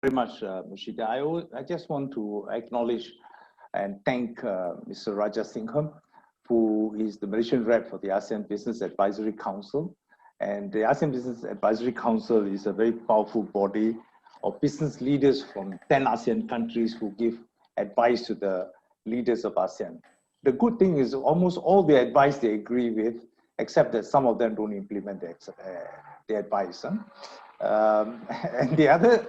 very much, Mushida. I just want to acknowledge and thank Mr. Raja Sigham, who is the Malaysian rep for the ASEAN Business Advisory Council. And the ASEAN Business Advisory Council is a very powerful body of business leaders from 10 ASEAN countries who give advice to the leaders of ASEAN. The good thing is almost all the advice they agree with, except that some of them don't implement the advice. And the other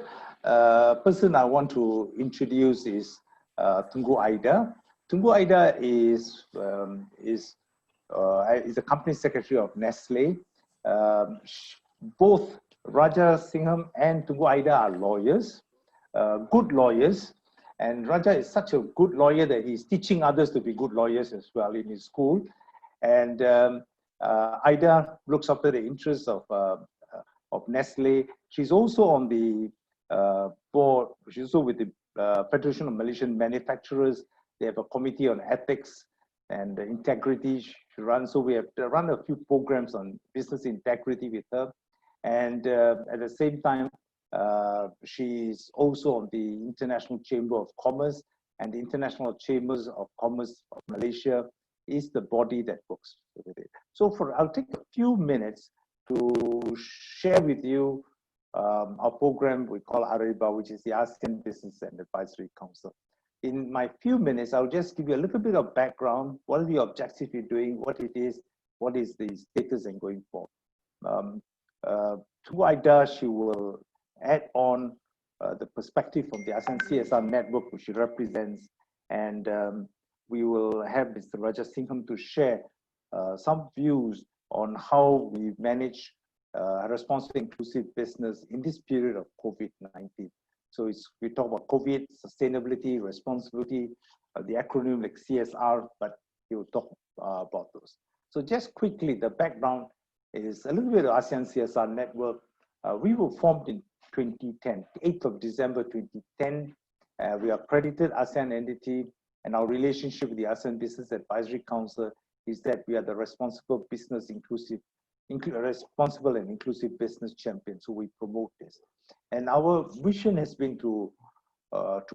person I want to introduce is Tengku Aida. Tengku Aida is the company secretary of Nestle. Both Raja Sigham and Tengku Aida are lawyers, good lawyers. And Raja is such a good lawyer that he's teaching others to be good lawyers as well in his school. And Aida looks after the interests of Nestle. She's also on the board. She's also with the Federation of Malaysian Manufacturers. They have a committee on ethics and integrity she runs. So we have to run a few programs on business integrity with her. And at the same time, she's also on the International Chamber of Commerce, and the International Chambers of Commerce of Malaysia is the body that works with it. So I'll take a few minutes to share with you our program we call ARAIBA, which is the ASEAN Business and Advisory Council. In my few minutes, I'll just give you a little bit of background, what are the objectives we're doing, what it is, what is the status and going forward. To Aida, she will add on the perspective from the ASEAN CSR network, which she represents, and we will have Mr. Raja Sigham to share some views on how we manage responsible inclusive business in this period of COVID-19. So we talk about COVID, sustainability, responsibility, the acronym like CSR, but he will talk about those. So just quickly, the background is a little bit of ASEAN CSR network. We were formed in 2010, 8th of December 2010. We are accredited ASEAN entity, and our relationship with the ASEAN Business Advisory Council is that we are the responsible business responsible and inclusive business champion. So we promote this. And our vision has been to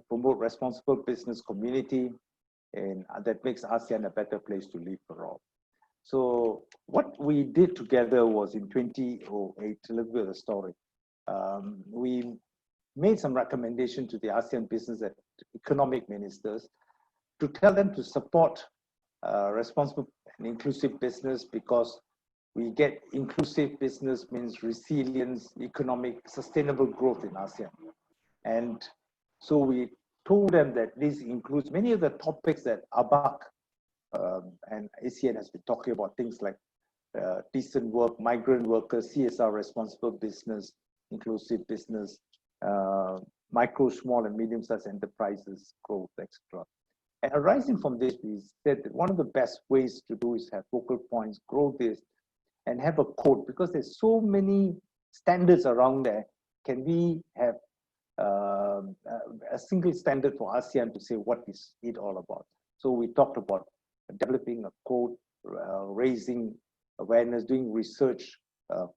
promote responsible business community, and that makes ASEAN a better place to live for all. So what we did together was in 2008, a little bit of a story. We made some recommendation to the ASEAN business and economic ministers to tell them to support responsible and inclusive business, because we get inclusive business means resilience, economic, sustainable growth in ASEAN. And so we told them that this includes many of the topics that ABAC and ASEAN has been talking about, things like decent work, migrant workers, CSR, responsible business, inclusive business, micro, small, and medium-sized enterprises, growth, etc. And arising from this, we said that one of the best ways to do is have focal points, grow this, and have a code, because there's so many standards around there. Can we have a single standard for ASEAN to say what is it all about? So we talked about developing a code, raising awareness, doing research,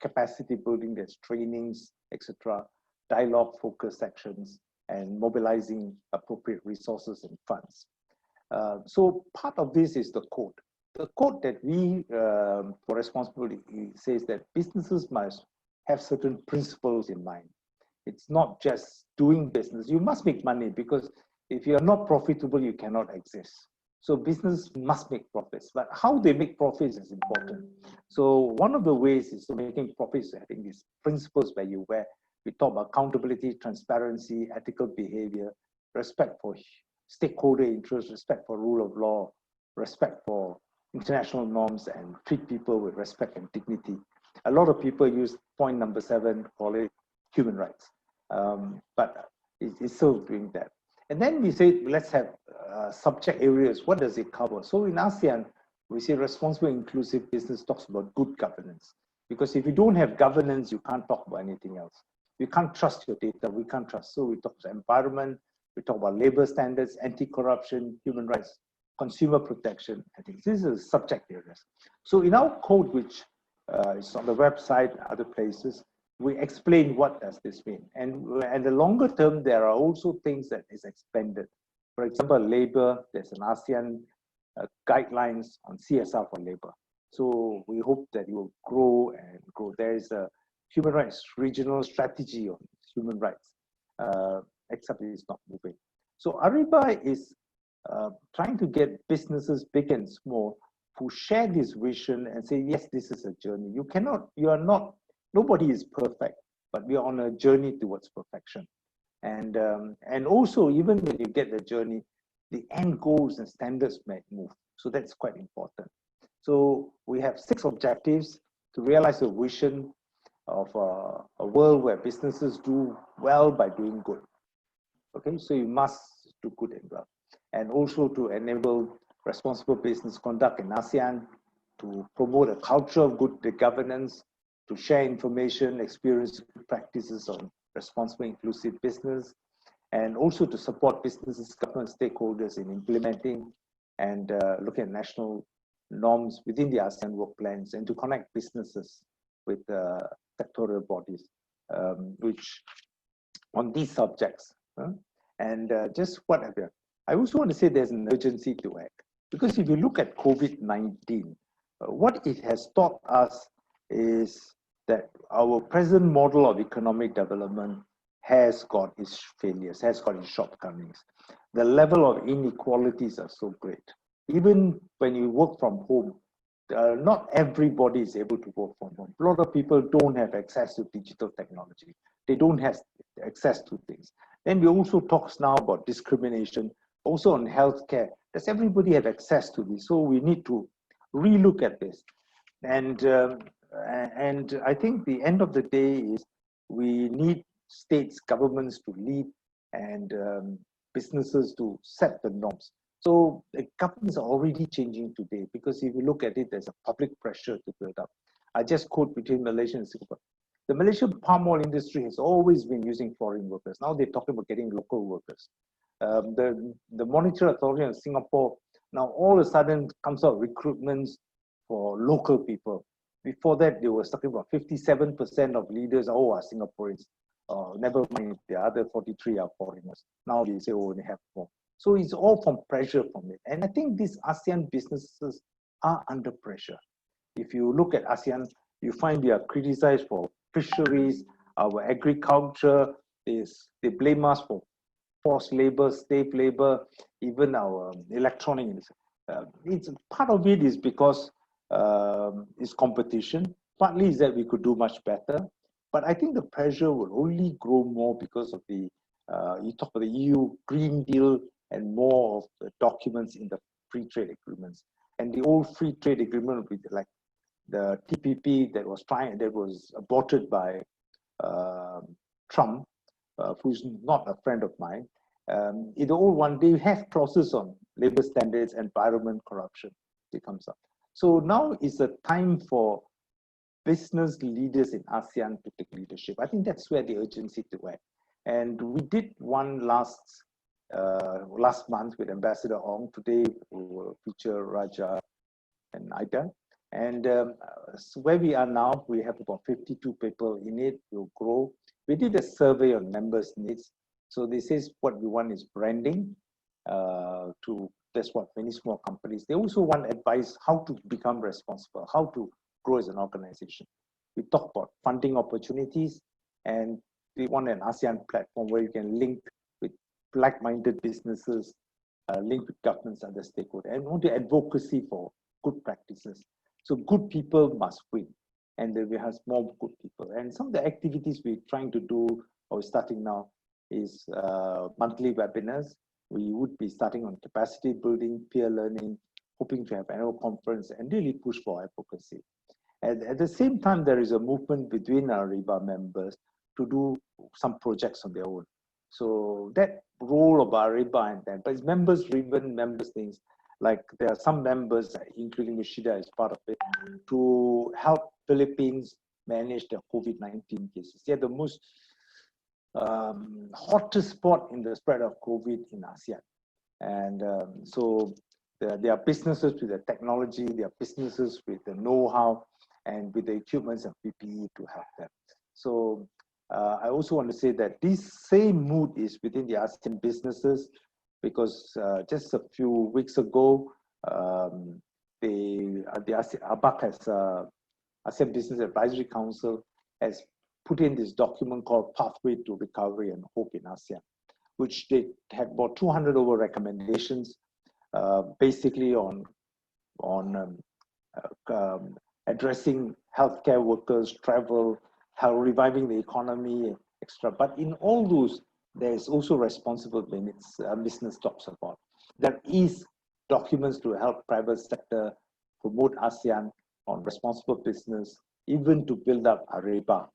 capacity building, there's trainings, etc., dialogue focus sections, and mobilizing appropriate resources and funds. So part of this is the code. The code that we, for responsibility, says that businesses must have certain principles in mind. It's not just doing business. You must make money, because if you're not profitable, you cannot exist. So business must make profits, but how they make profits is important. So one of the ways is to making profits, I think, these principles where we talk about accountability, transparency, ethical behavior, respect for stakeholder interests, respect for rule of law, respect for international norms, and treat people with respect and dignity. A lot of people use point number 7, call it human rights, but it's still doing that. And then we say, let's have subject areas. What does it cover? So in ASEAN, we say responsible inclusive business talks about good governance. Because if you don't have governance, you can't talk about anything else. You can't trust your data, we can't trust. So we talk about environment, we talk about labor standards, anti-corruption, human rights, consumer protection. I think these are subject areas. So in our code, which is on the website, other places, we explain what does this mean. And at the longer term, there are also things that is expanded. For example, labor, there's an ASEAN guidelines on CSR for labor. So we hope that it will grow and grow. There is a human rights regional strategy on human rights, except it's not moving. So ARAIBA is trying to get businesses big and small who share this vision and say, yes, this is a journey. Nobody is perfect, but we are on a journey towards perfection. And also, even when you get the journey, the end goals and standards might move. So that's quite important. So we have 6 objectives to realize the vision of a world where businesses do well by doing good. Okay, so you must do good and well. And also to enable responsible business conduct in ASEAN, to promote a culture of good governance, to share information, experience, practices on responsible, inclusive business, and also to support businesses, government stakeholders in implementing and looking at national norms within the ASEAN work plans, and to connect businesses with sectoral bodies, which on these subjects. And just whatever. I also want to say there's an urgency to act, because if you look at COVID-19, what it has taught us is that our present model of economic development has got its failures, has got its shortcomings. The level of inequalities are so great. Even when you work from home, not everybody is able to work from home. A lot of people don't have access to digital technology. They don't have access to things. Then we also talk now about discrimination, also on healthcare. Does everybody have access to this? So we need to relook at this. And I think the end of the day is we need states, governments to lead, and businesses to set the norms. So the governments are already changing today, because if you look at it, there's a public pressure to build up. I just quote between Malaysia and Singapore. The Malaysian palm oil industry has always been using foreign workers. Now they're talking about getting local workers. The Monetary Authority of Singapore now all of a sudden comes out recruitments for local people. Before that, they were talking about 57% of leaders are Singaporeans. Never mind, the other 43 are foreigners. Now they say, they have more. So it's all from pressure from it. And I think these ASEAN businesses are under pressure. If you look at ASEAN, you find they are criticized for fisheries, our agriculture. They blame us for forced labor, slave labor, even our electronic industry. It's part of it is because it's competition. Partly is that we could do much better. But I think the pressure will only grow more because of the, you talk about the EU Green Deal and more of the documents in the free trade agreements. And the old free trade agreement with like the TPP that was aborted by Trump, who's not a friend of mine. In the old one, they have clauses on labor standards, environment, corruption. It comes up. So now is the time for business leaders in ASEAN to take leadership. I think that's where the urgency to act. And we did one last month with Ambassador Ong. Today we will feature Raja and Ida. And so where we are now, we have about 52 people in it. We'll grow. We did a survey on members' needs. So this is what we want is branding. That's what many small companies. They also want advice how to become responsible, how to grow as an organization. We talk about funding opportunities, and we want an ASEAN platform where you can link with like-minded businesses, link with governments and other stakeholders, and want the advocacy for good practices. So good people must win, and then we have more good people. And some of the activities we're trying to do, or starting now, is monthly webinars. We would be starting on capacity building, peer learning, hoping to have annual conference and really push for advocacy. And at the same time, there is a movement between our ARAIBA members to do some projects on their own. So that role of ARAIBA and that, but it's members-driven members things, like there are some members, including Mushida as part of it, to help Philippines manage the COVID-19 cases. They're the most hottest spot in the spread of COVID in ASEAN. And so there are businesses with the technology, there are businesses with the know-how and with the equipments and PPE to help them. So I also want to say that this same mood is within the ASEAN businesses, because just a few weeks ago, the ABAC has ASEAN Business Advisory Council has put in this document called Pathway to Recovery and Hope in ASEAN, which they had about 200 over recommendations, basically on addressing healthcare workers, travel, how reviving the economy, extra. But in all those, there is also responsible business talks about. There is documents to help private sector promote ASEAN on responsible business, even to build up ARAIBA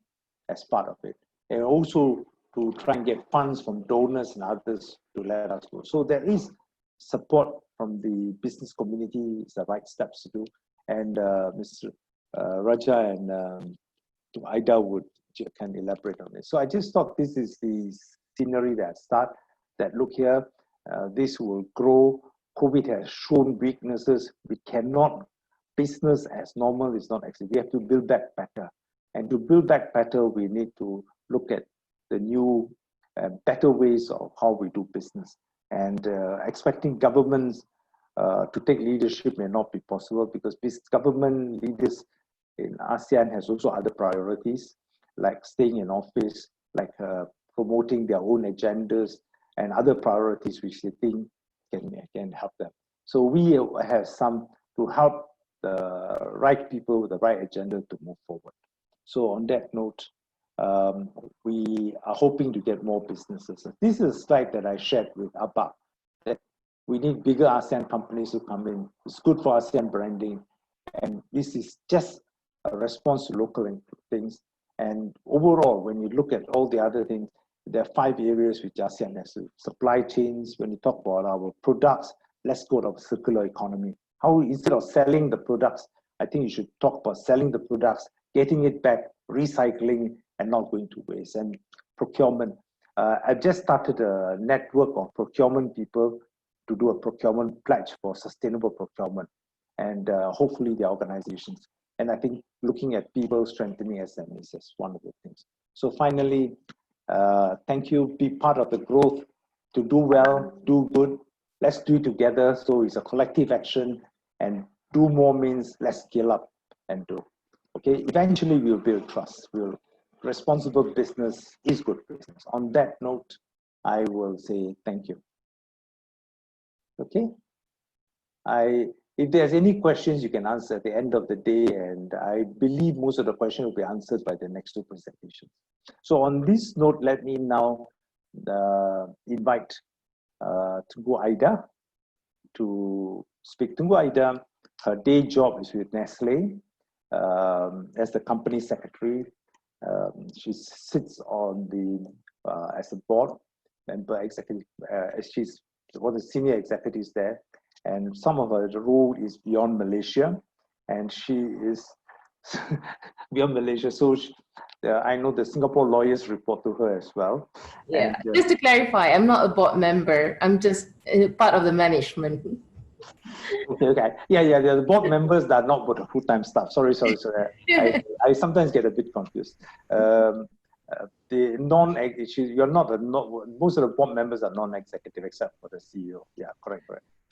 as part of it, and also to try and get funds from donors and others to let us go. So there is support from the business community. It's the right steps to do. And Mr. Raja and Aida can elaborate on it. So I just thought this is the scenery that start, that look here, this will grow. COVID has shown weaknesses. We cannot, business as normal is not actually, we have to build back better. And to build back better, we need to look at the new better ways of how we do business. And expecting governments to take leadership may not be possible, because government leaders in ASEAN has also other priorities, like staying in office, like promoting their own agendas and other priorities which they think can help them. So we have some to help the right people with the right agenda to move forward. So on that note, we are hoping to get more businesses. This is a slide that I shared with ABAC, that we need bigger ASEAN companies to come in. It's good for ASEAN branding. And this is just a response to local things. And overall, when you look at all the other things, there are 5 areas which ASEAN has. Supply chains, when you talk about our products, let's go to circular economy. How, instead of selling the products, I think you should talk about selling the products, getting it back, recycling, and not going to waste. And procurement. I've just started a network of procurement people to do a procurement pledge for sustainable procurement, and hopefully the organizations. And I think looking at people strengthening SMEs is one of the things. So finally, thank you. Be part of the growth. To do well, do good. Let's do it together. So it's a collective action, and do more means let's scale up and do. Okay, eventually we'll build trust. Responsible business is good business. On that note, I will say thank you. Okay, if there's any questions, you can answer at the end of the day, and I believe most of the questions will be answered by the next 2 presentations. So on this note, let me now invite Tengku Aida to speak. Tengku Aida, her day job is with Nestle as the company secretary. She sits on the as a board member executive. She's one of the senior executives there, and some of her role is beyond Malaysia, and she is beyond Malaysia. So I know the Singapore lawyers report to her as well. Yeah, and, just to clarify, I'm not a board member. I'm just part of the management. Okay. Yeah. The board members that are not but full-time staff. Sorry. I sometimes get a bit confused. The you're not most of the board members are non-executive except for the CEO. Yeah, correct.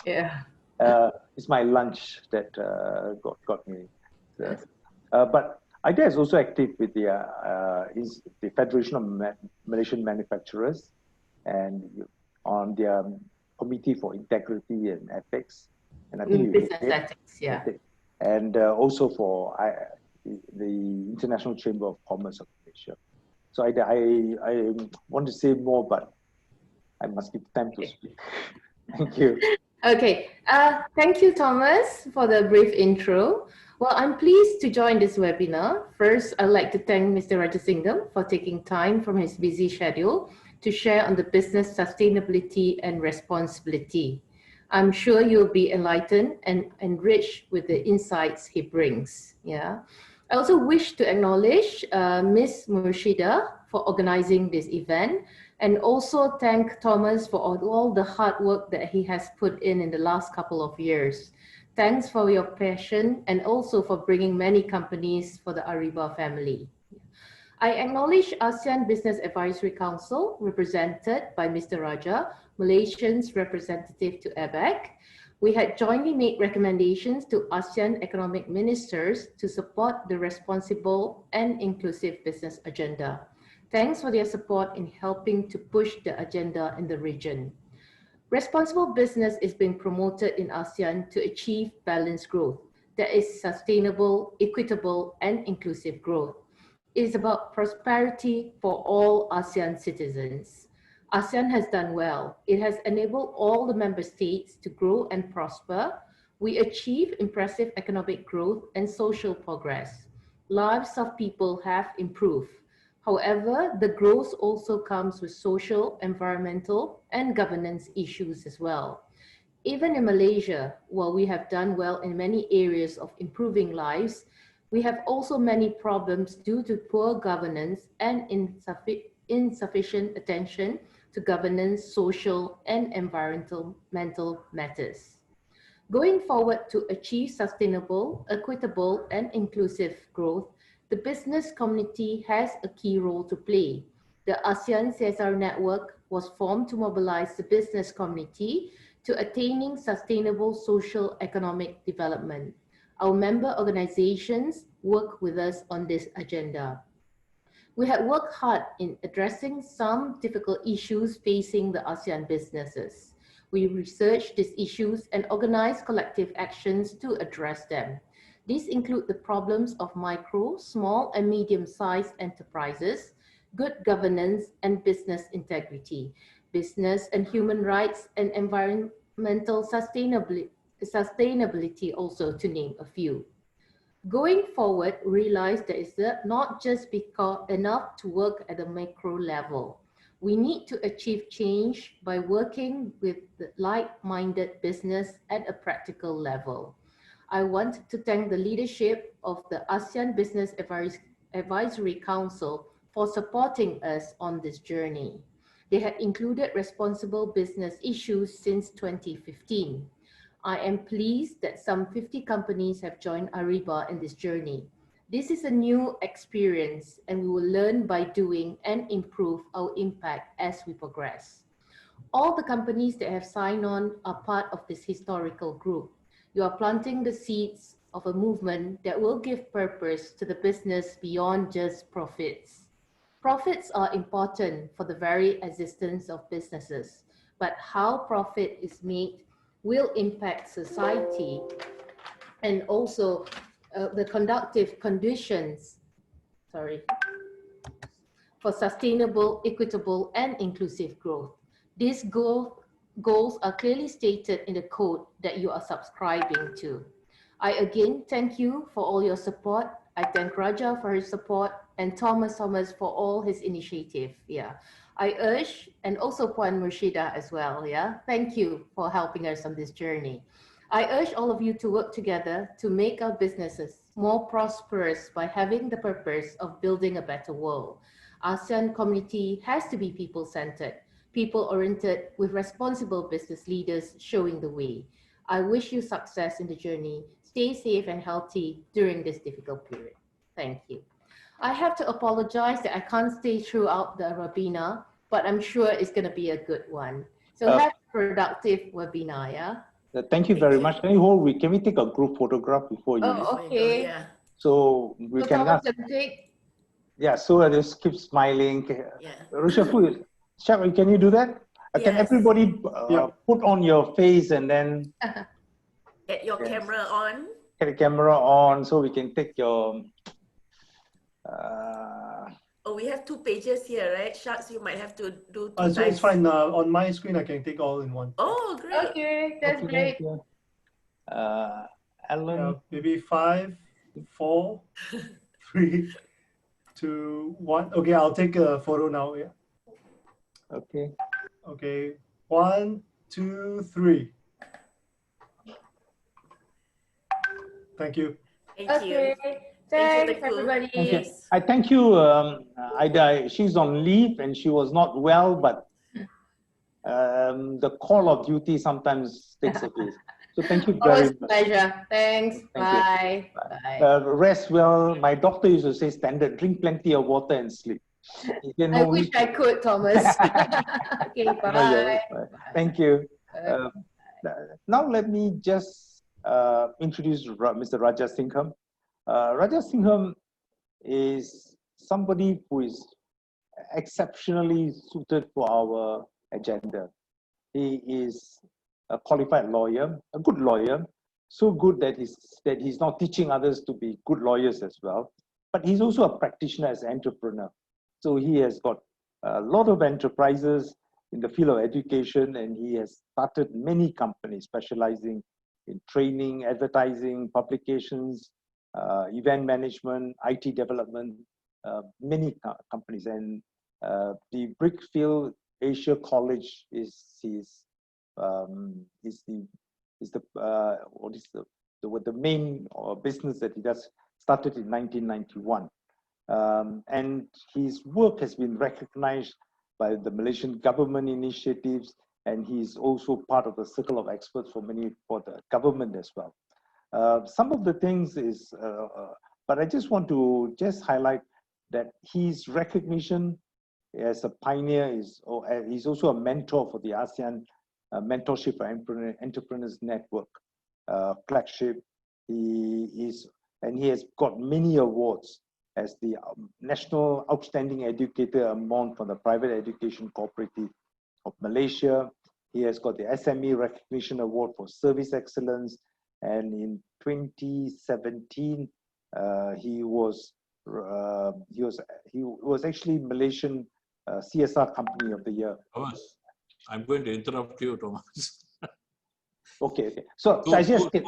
Yeah. It's my lunch that got me. But Aida is also active with the Federation of Malaysian Manufacturers, and on their Committee for Integrity and Ethics. And I think business ethics, yeah. And also for the International Chamber of Commerce of Malaysia. So I want to say more, but I must give time to speak. Thank you. Okay, thank you, Thomas, for the brief intro. Well, I'm pleased to join this webinar. First, I'd like to thank Mr. Raja Sigham for taking time from his busy schedule to share on the business sustainability and responsibility. I'm sure you'll be enlightened and enriched with the insights he brings. Yeah. I also wish to acknowledge Ms. Murshida for organizing this event, and also thank Thomas for all the hard work that he has put in the last couple of years. Thanks for your passion and also for bringing many companies for the ARAIBA family. I acknowledge ASEAN Business Advisory Council, represented by Mr. Raja, Malaysia's representative to ABAC. We had jointly made recommendations to ASEAN economic ministers to support the responsible and inclusive business agenda. Thanks for their support in helping to push the agenda in the region. Responsible business is being promoted in ASEAN to achieve balanced growth that is sustainable, equitable, and inclusive growth. It is about prosperity for all ASEAN citizens. ASEAN has done well. It has enabled all the member states to grow and prosper. We achieve impressive economic growth and social progress. Lives of people have improved. However, the growth also comes with social, environmental, and governance issues as well. Even in Malaysia, while we have done well in many areas of improving lives, we have also many problems due to poor governance and insufficient attention to governance, social, and environmental matters. Going forward to achieve sustainable, equitable, and inclusive growth, the business community has a key role to play. The ASEAN CSR Network was formed to mobilize the business community to attaining sustainable social economic development. Our member organizations work with us on this agenda. We have worked hard in addressing some difficult issues facing the ASEAN businesses. We researched these issues and organized collective actions to address them. These include the problems of micro, small, and medium-sized enterprises, good governance and business integrity, business and human rights, and environmental sustainability also, to name a few. Going forward, realize that it's not just enough to work at the macro level. We need to achieve change by working with the like-minded business at a practical level. I want to thank the leadership of the ASEAN Business Advisory Council for supporting us on this journey. They have included responsible business issues since 2015. I am pleased that some 50 companies have joined ARAIBA in this journey. This is a new experience, and we will learn by doing and improve our impact as we progress. All the companies that have signed on are part of this historical group. You are planting the seeds of a movement that will give purpose to the business beyond just profits. Profits are important for the very existence of businesses, but how profit is made will impact society and also the conducive conditions, for sustainable, equitable, and inclusive growth. These goals are clearly stated in the code that you are subscribing to. I again thank you for all your support. I thank Raja for his support and Thomas for all his initiative. Yeah, I urge, and also Puan Murshida as well. Yeah, thank you for helping us on this journey. I urge all of you to work together to make our businesses more prosperous by having the purpose of building a better world. ASEAN community has to be people-centered, people-oriented, with responsible business leaders showing the way. I wish you success in the journey. Stay safe and healthy during this difficult period. Thank you. I have to apologize that I can't stay throughout the webinar, but I'm sure it's going to be a good one. So have a productive webinar, yeah? Thank you very much. Can we take a group photograph before you leave? Okay. Yeah. So we can ask. Yeah, so I just keep smiling. Yeah. Rushafu, can you do that? Yes. Can everybody put on your face and then get your camera on? Get the camera on so we can take your oh, we have 2 pages here, right? Sharks, you might have to do 2 so times. it's fine. On my screen, I can take all in one. Oh, great. Okay, that's great. Alan? Maybe 5, 4, 3, 2, 1. Okay, I'll take a photo now. Yeah. Okay. Okay. 1, 2, 3. Thank you. Thank you. Thanks, everybody. Okay. I thank you, Ida. She's on leave and she was not well, but the call of duty sometimes takes a place. So thank you Always very a much. pleasure. Thanks. Thank you. Bye. Bye. Rest well. My doctor used to say standard, drink plenty of water and sleep. I wish I could, Thomas. Okay, bye. Thank you. Bye. Now let me just introduce Mr. Raja Singham. Raja Singham is somebody who is exceptionally suited for our agenda. He is a qualified lawyer, a good lawyer, so good that he's not teaching others to be good lawyers as well. But he's also a practitioner as an entrepreneur. So he has got a lot of enterprises in the field of education, and he has started many companies specializing in training, advertising, publications, event management, IT development, many companies. And the Brickfield Asia College is the main business that he does, started in 1991. And his work has been recognized by the Malaysian government initiatives, and he's also part of the circle of experts for the government as well. Some of the things is, but I just want to highlight that his recognition as a pioneer he's also a mentor for the ASEAN Mentorship for Entrepreneurs Network flagship. He has got many awards as the National Outstanding Educator Among from the Private Education Cooperative of Malaysia. He has got the SME Recognition Award for Service Excellence, and in 2017 he was actually Malaysian CSR Company of the Year. Thomas, I'm going to interrupt you, Thomas. Okay. So I just can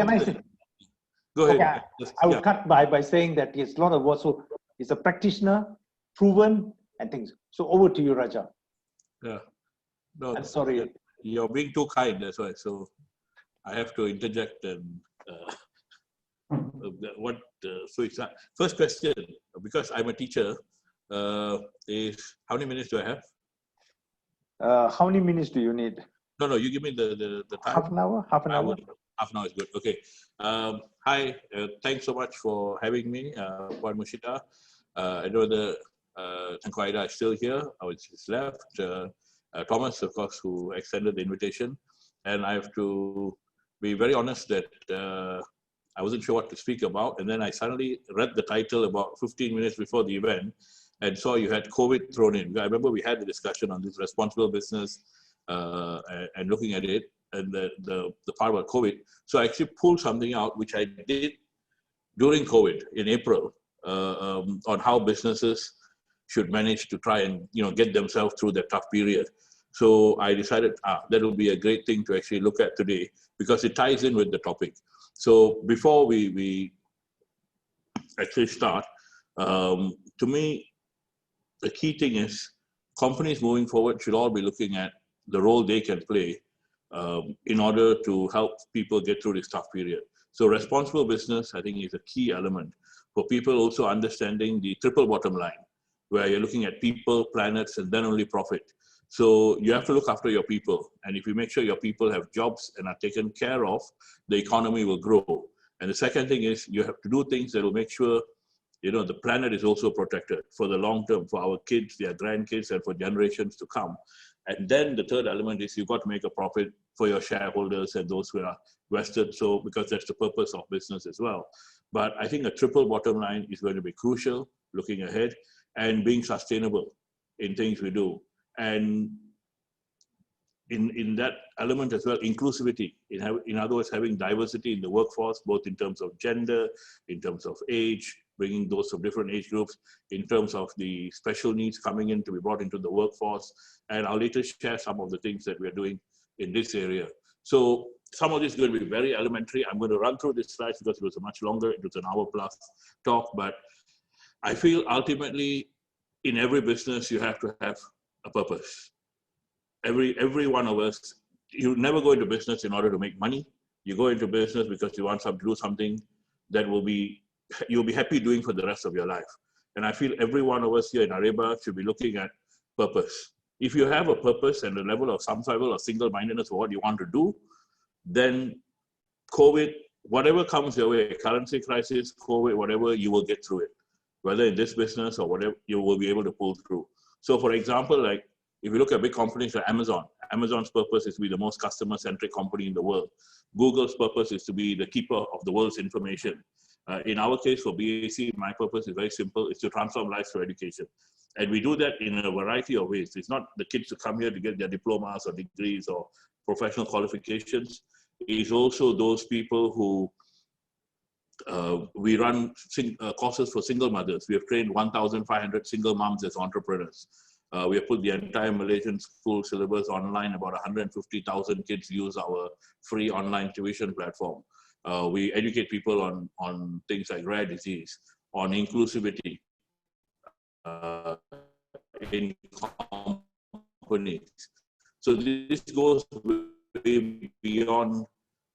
I say? Go ahead. Okay, I will cut by saying that he's a lot of work. So he's a practitioner, proven, and things. So over to you, Raja. Yeah. No, I'm sorry. You're being too kind, that's why. So I have to interject and so it's first question, because I'm a teacher, is how many minutes do I have? How many minutes do you need? No, you give me the time. Half an hour? Half an hour? Half an hour is good. Okay. Hi, thanks so much for having me, Puan Mushida. I know the Tengku is still here, which is left. Thomas, of course, who extended the invitation. And I have to be very honest that I wasn't sure what to speak about. And then I suddenly read the title about 15 minutes before the event and saw you had COVID thrown in. I remember we had a discussion on this responsible business and looking at it and the part about COVID. So I actually pulled something out, which I did during COVID in April, on how businesses should manage to try and get themselves through that tough period. So I decided that would be a great thing to actually look at today because it ties in with the topic. So before we actually start, to me, the key thing is companies moving forward should all be looking at the role they can play in order to help people get through this tough period. So responsible business, I think, is a key element for people also understanding the triple bottom line, where you're looking at people, planets, and then only profit. So you have to look after your people. And if you make sure your people have jobs and are taken care of, the economy will grow. And the second thing is you have to do things that will make sure the planet is also protected for the long term, for our kids, their grandkids, and for generations to come. And then the third element is you've got to make a profit for your shareholders and those who are vested. So because that's the purpose of business as well. But I think a triple bottom line is going to be crucial looking ahead and being sustainable in things we do. And in that element as well, inclusivity, in other words, having diversity in the workforce, both in terms of gender, in terms of age, bringing those of different age groups, in terms of the special needs coming in to be brought into the workforce. And I'll later share some of the things that we're doing in this area. So some of this is going to be very elementary. I'm going to run through this slides because it was a much longer, it was an hour plus talk, but I feel ultimately in every business, you have to have a purpose. Every one of us, you never go into business in order to make money. You go into business because you want to do something that you'll be happy doing for the rest of your life. And I feel every one of us here in ARAIBA should be looking at purpose. If you have a purpose and a level of survival or single-mindedness for what you want to do, then COVID, whatever comes your way, currency crisis, COVID, whatever, you will get through it. Whether in this business or whatever, you will be able to pull through. So for example, like if you look at big companies like Amazon, Amazon's purpose is to be the most customer-centric company in the world. Google's purpose is to be the keeper of the world's information. In our case for BAC, my purpose is very simple, it's to transform lives through education. And we do that in a variety of ways. It's not the kids who come here to get their diplomas or degrees or professional qualifications. It's also those people who we run courses for single mothers. We have trained 1,500 single moms as entrepreneurs. We have put the entire Malaysian school syllabus online. About 150,000 kids use our free online tuition platform. We educate people on things like rare disease, on inclusivity in companies. So this goes way beyond.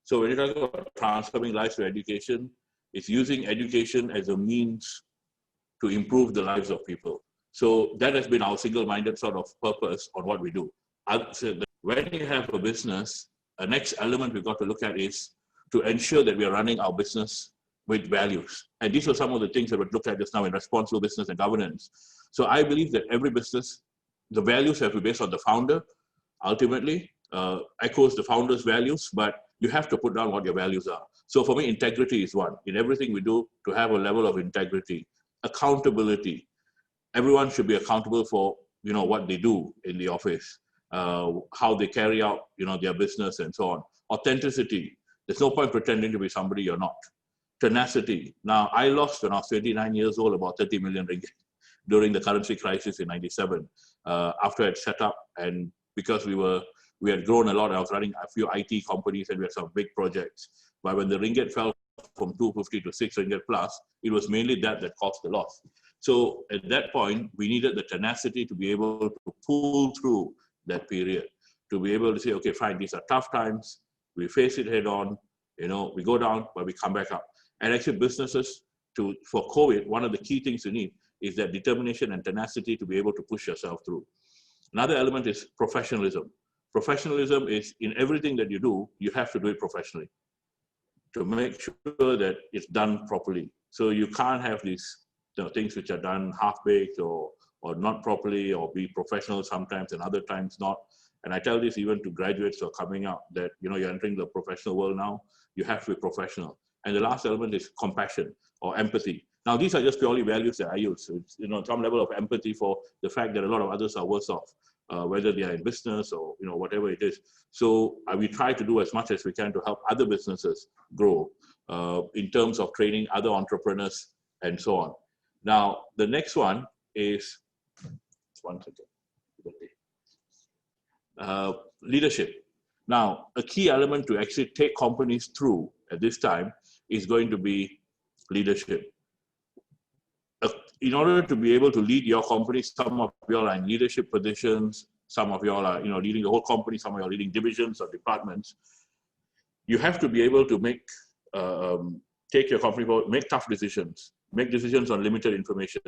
So when you talk about transforming lives through education, it's using education as a means to improve the lives of people. So that has been our single-minded sort of purpose on what we do. When you have a business, the next element we've got to look at is to ensure that we are running our business with values. And these are some of the things that we looked at just now in responsible business and governance. So I believe that every business, the values have to be based on the founder, ultimately, echoes the founder's values, but you have to put down what your values are. So for me, integrity is one. In everything we do, to have a level of integrity. Accountability. Everyone should be accountable for what they do in the office, how they carry out their business and so on. Authenticity. There's no point pretending to be somebody you're not. Tenacity. Now, I lost when I was 29 years old about 30 million ringgit during the currency crisis in '97 after I'd set up, and because we had grown a lot. I was running a few IT companies and we had some big projects. But when the ringgit fell from 250 to 6 ringgit plus, it was mainly that caused the loss. So at that point, we needed the tenacity to be able to pull through that period, to be able to say, okay, fine, these are tough times. We face it head on, we go down, but we come back up. And actually businesses, for COVID, one of the key things you need is that determination and tenacity to be able to push yourself through. Another element is professionalism. Professionalism is in everything that you do, you have to do it professionally to make sure that it's done properly. So you can't have these things which are done half-baked or not properly, or be professional sometimes and other times not. And I tell this even to graduates who are coming up that, you're entering the professional world now, you have to be professional. And the last element is compassion or empathy. Now, these are just purely values that I use. So it's, some level of empathy for the fact that a lot of others are worse off, whether they are in business or, whatever it is. So we try to do as much as we can to help other businesses grow in terms of training other entrepreneurs and so on. Now, the next one is, leadership. Now, a key element to actually take companies through at this time is going to be leadership. In order to be able to lead your company, some of you are in leadership positions, some of you are, leading the whole company, some of you are leading divisions or departments. You have to be able to make, take your company forward, make tough decisions, make decisions on limited information.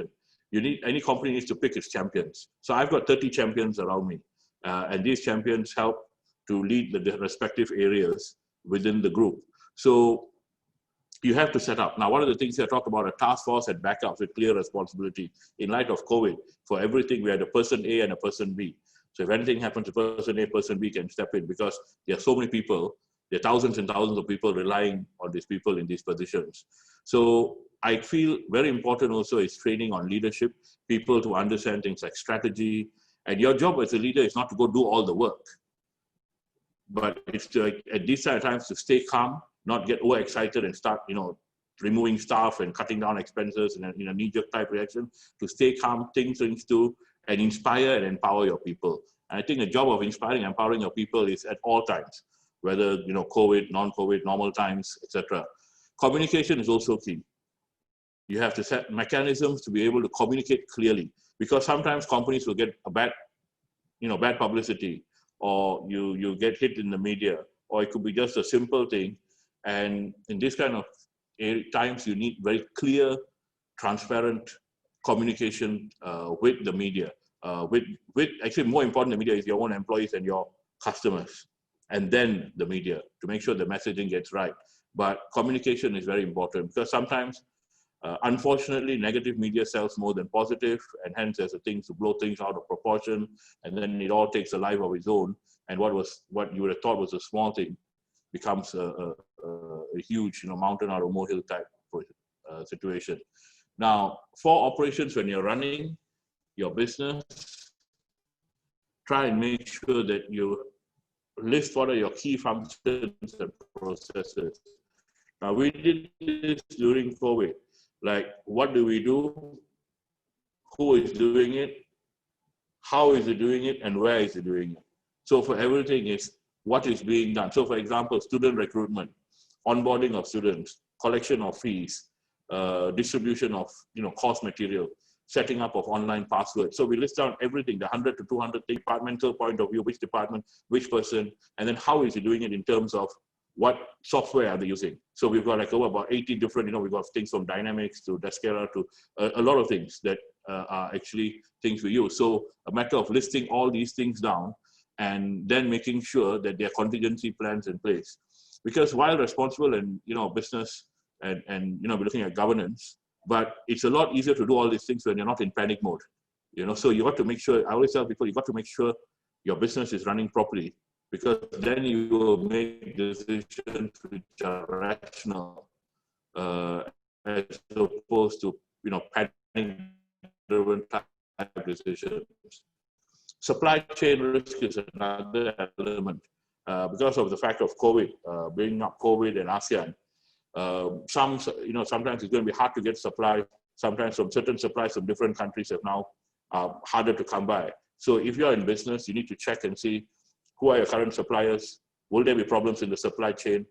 Any company needs to pick its champions. So I've got 30 champions around me, and these champions help to lead the respective areas within the group. So you have to set up. Now, one of the things I talked about, a task force and backups with clear responsibility. In light of COVID, for everything, we had a person A and a person B. So if anything happens to person A, person B can step in, because there are so many people, there are thousands and thousands of people relying on these people in these positions. So I feel very important also is training on leadership, people to understand things like strategy. And your job as a leader is not to go do all the work, but it's to, at these times, to stay calm, not get overexcited and start, removing staff and cutting down expenses in a knee-jerk type reaction, to stay calm, think things through, and inspire and empower your people. And I think the job of inspiring and empowering your people is at all times, whether, COVID, non-COVID, normal times, etc. Communication is also key. You have to set mechanisms to be able to communicate clearly, because sometimes companies will get a bad publicity, or you get hit in the media, or it could be just a simple thing. And in this kind of times, you need very clear, transparent communication with the media. with actually more important than media is your own employees and your customers, and then the media, to make sure the messaging gets right. But communication is very important, because sometimes, unfortunately, negative media sells more than positive, and hence there's a thing to blow things out of proportion, and then it all takes a life of its own. And what you would have thought was a small thing becomes a huge, mountain out of molehill type situation. Now, for operations, when you're running your business, try and make sure that you list what are your key functions and processes. Now, we did this during COVID. Like, what do we do? Who is doing it? How is it doing it? And where is it doing it? So for everything is what is being done. So for example, student recruitment, onboarding of students, collection of fees, distribution of course material, setting up of online passwords. So we list down everything, the 100 to 200 departmental point of view, which department, which person, and then how is he doing it in terms of what software are they using. So we've got like over about 80 different, we've got things from Dynamics to Deskera to a lot of things that are actually things we use. So a matter of listing all these things down and then making sure that there are contingency plans in place. Because while responsible and, business and we're looking at governance, but it's a lot easier to do all these things when you're not in panic mode. So you got to make sure, I always tell people, you got to make sure your business is running properly, because then you will make decisions which are rational, as opposed to, panic-driven type decisions. Supply chain risk is another element. Because of the fact of COVID, bringing up COVID and ASEAN, sometimes it's going to be hard to get supply. Sometimes from certain supplies from different countries have now harder to come by. So if you're in business, you need to check and see who are your current suppliers. Will there be problems in the supply chain?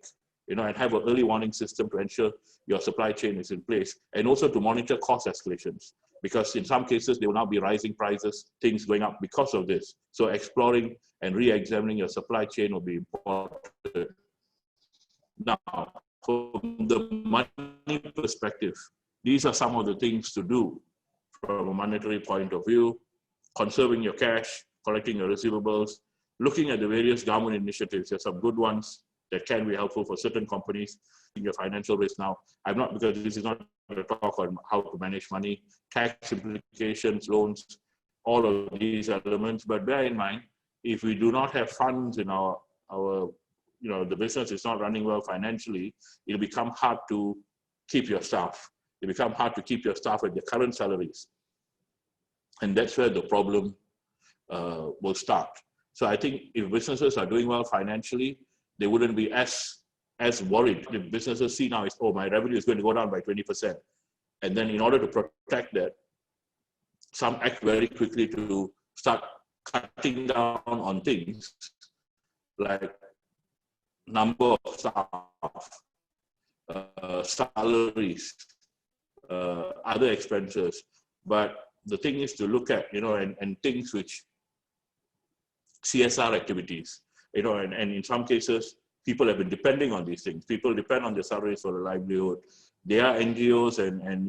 And have an early warning system to ensure your supply chain is in place, and also to monitor cost escalations, because in some cases, there will now be rising prices, things going up because of this. So exploring and re-examining your supply chain will be important. Now, from the money perspective, these are some of the things to do from a monetary point of view: conserving your cash, collecting your receivables, looking at the various government initiatives. There's some good ones that can be helpful for certain companies in your financial risk. Now, because this is not a talk on how to manage money, tax implications, loans, all of these elements. But bear in mind, if we do not have funds in our the business is not running well financially, it'll become hard to keep your staff. It'll become hard to keep your staff at their current salaries. And that's where the problem will start. So I think if businesses are doing well financially, they wouldn't be as worried. The businesses see now is, oh, my revenue is going to go down by 20%. And then in order to protect that, some act very quickly to start cutting down on things like number of staff, salaries, other expenses. But the thing is to look at, and things which CSR activities, and in some cases, people have been depending on these things. People depend on their salaries for a livelihood. There are NGOs and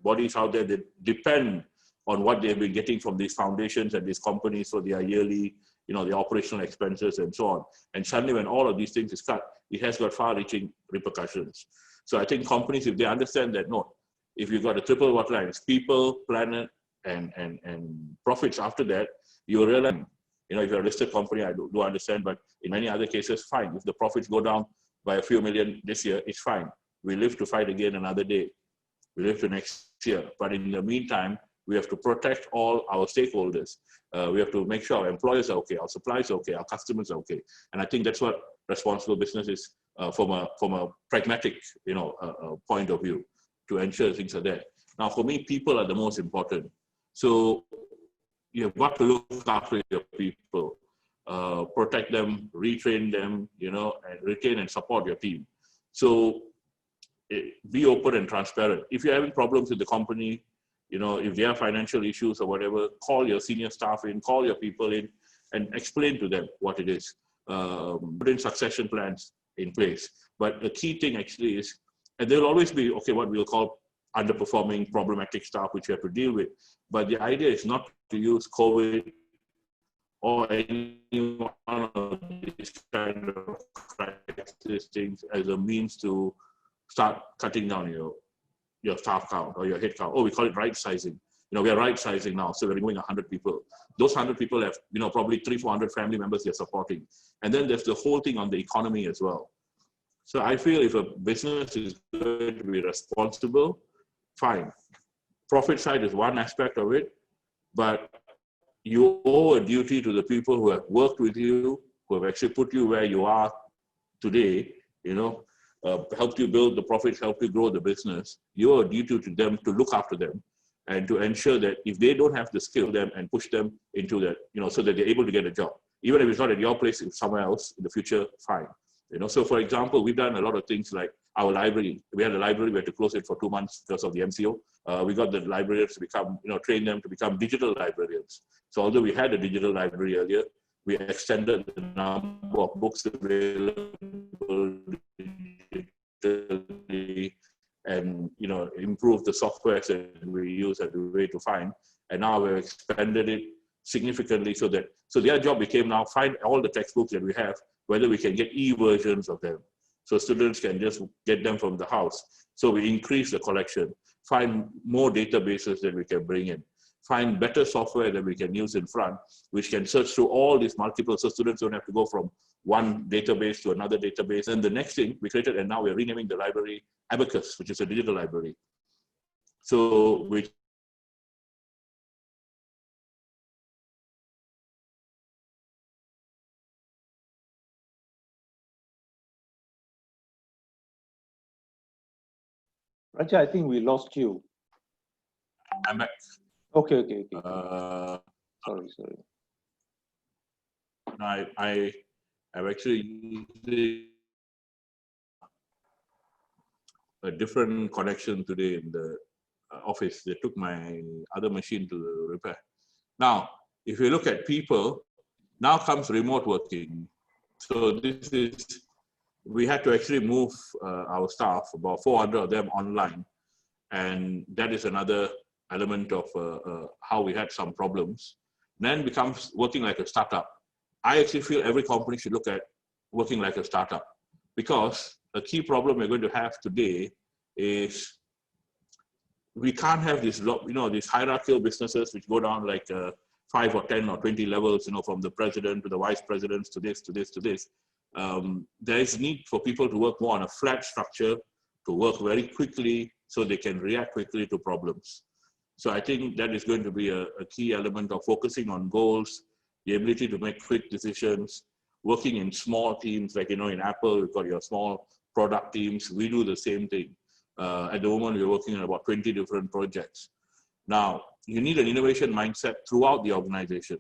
bodies out there that depend on what they've been getting from these foundations and these companies for their yearly, the operational expenses and so on. And suddenly when all of these things is cut, it has got far-reaching repercussions. So I think companies, if they understand that, no, if you've got a triple bottom line, it's people, planet, and profits after that, you realize, if you're a listed company, I do understand, but in many other cases, fine. If the profits go down by a few million this year, it's fine. We live to fight again another day. We live to next year. But in the meantime, we have to protect all our stakeholders. We have to make sure our employers are okay, our suppliers are okay, our customers are okay. And I think that's what responsible business is from a pragmatic, point of view, to ensure things are there. Now, for me, people are the most important. So you've got to look after your people, protect them, retrain them, and retain and support your team. So be open and transparent. If you're having problems with the company, if there are financial issues or whatever, call your senior staff in, call your people in, and explain to them what it is. Put in succession plans in place. But the key thing actually is, and there'll always be, okay, what we'll call underperforming, problematic staff which we have to deal with. But the idea is not to use COVID or any one of these kind of crisis things as a means to start cutting down your staff count or your head count. Oh, we call it right sizing. We are right sizing now, so we're removing 100 people. Those 100 people have, probably 300-400 family members they're supporting. And then there's the whole thing on the economy as well. So I feel if a business is going to be responsible, fine. Profit side is one aspect of it, but you owe a duty to the people who have worked with you, who have actually put you where you are today, helped you build the profits, helped you grow the business. You owe a duty to them to look after them and to ensure that if they don't have the skill, them and push them into that, so that they're able to get a job. Even if it's not at your place, it's somewhere else in the future, fine. So for example, we've done a lot of things like our library. We had a library, we had to close it for 2 months because of the MCO. We got the librarians to become, train them to become digital librarians. So although we had a digital library earlier, we extended the number of books available digitally and, improved the software that we use as a way to find. And now we've expanded it significantly so their job became now find all the textbooks that we have, whether we can get e-versions of them. So students can just get them from the house. So we increase the collection, find more databases that we can bring in, find better software that we can use in front, which can search through all these multiple, so students don't have to go from one database to another database. And the next thing we created, and now we're renaming the library Abacus, which is a digital library. So we Raja, I think we lost you. I'm back. Okay. Sorry. No, I have actually used a different connection today in the office. They took my other machine to repair. Now, if you look at people, now comes remote working. So we had to actually move our staff, about 400 of them, online. And that is another element of how we had some problems. Then becomes working like a startup. I actually feel every company should look at working like a startup, because a key problem we're going to have today is we can't have this, these hierarchical businesses which go down like 5 or 10 or 20 levels, from the president to the vice presidents to this, to this, to this. There is need for people to work more on a flat structure, to work very quickly so they can react quickly to problems. So I think that is going to be a key element of focusing on goals, the ability to make quick decisions, working in small teams, like, in Apple, you've got your small product teams. We do the same thing. At the moment, we're working on about 20 different projects. Now, you need an innovation mindset throughout the organization,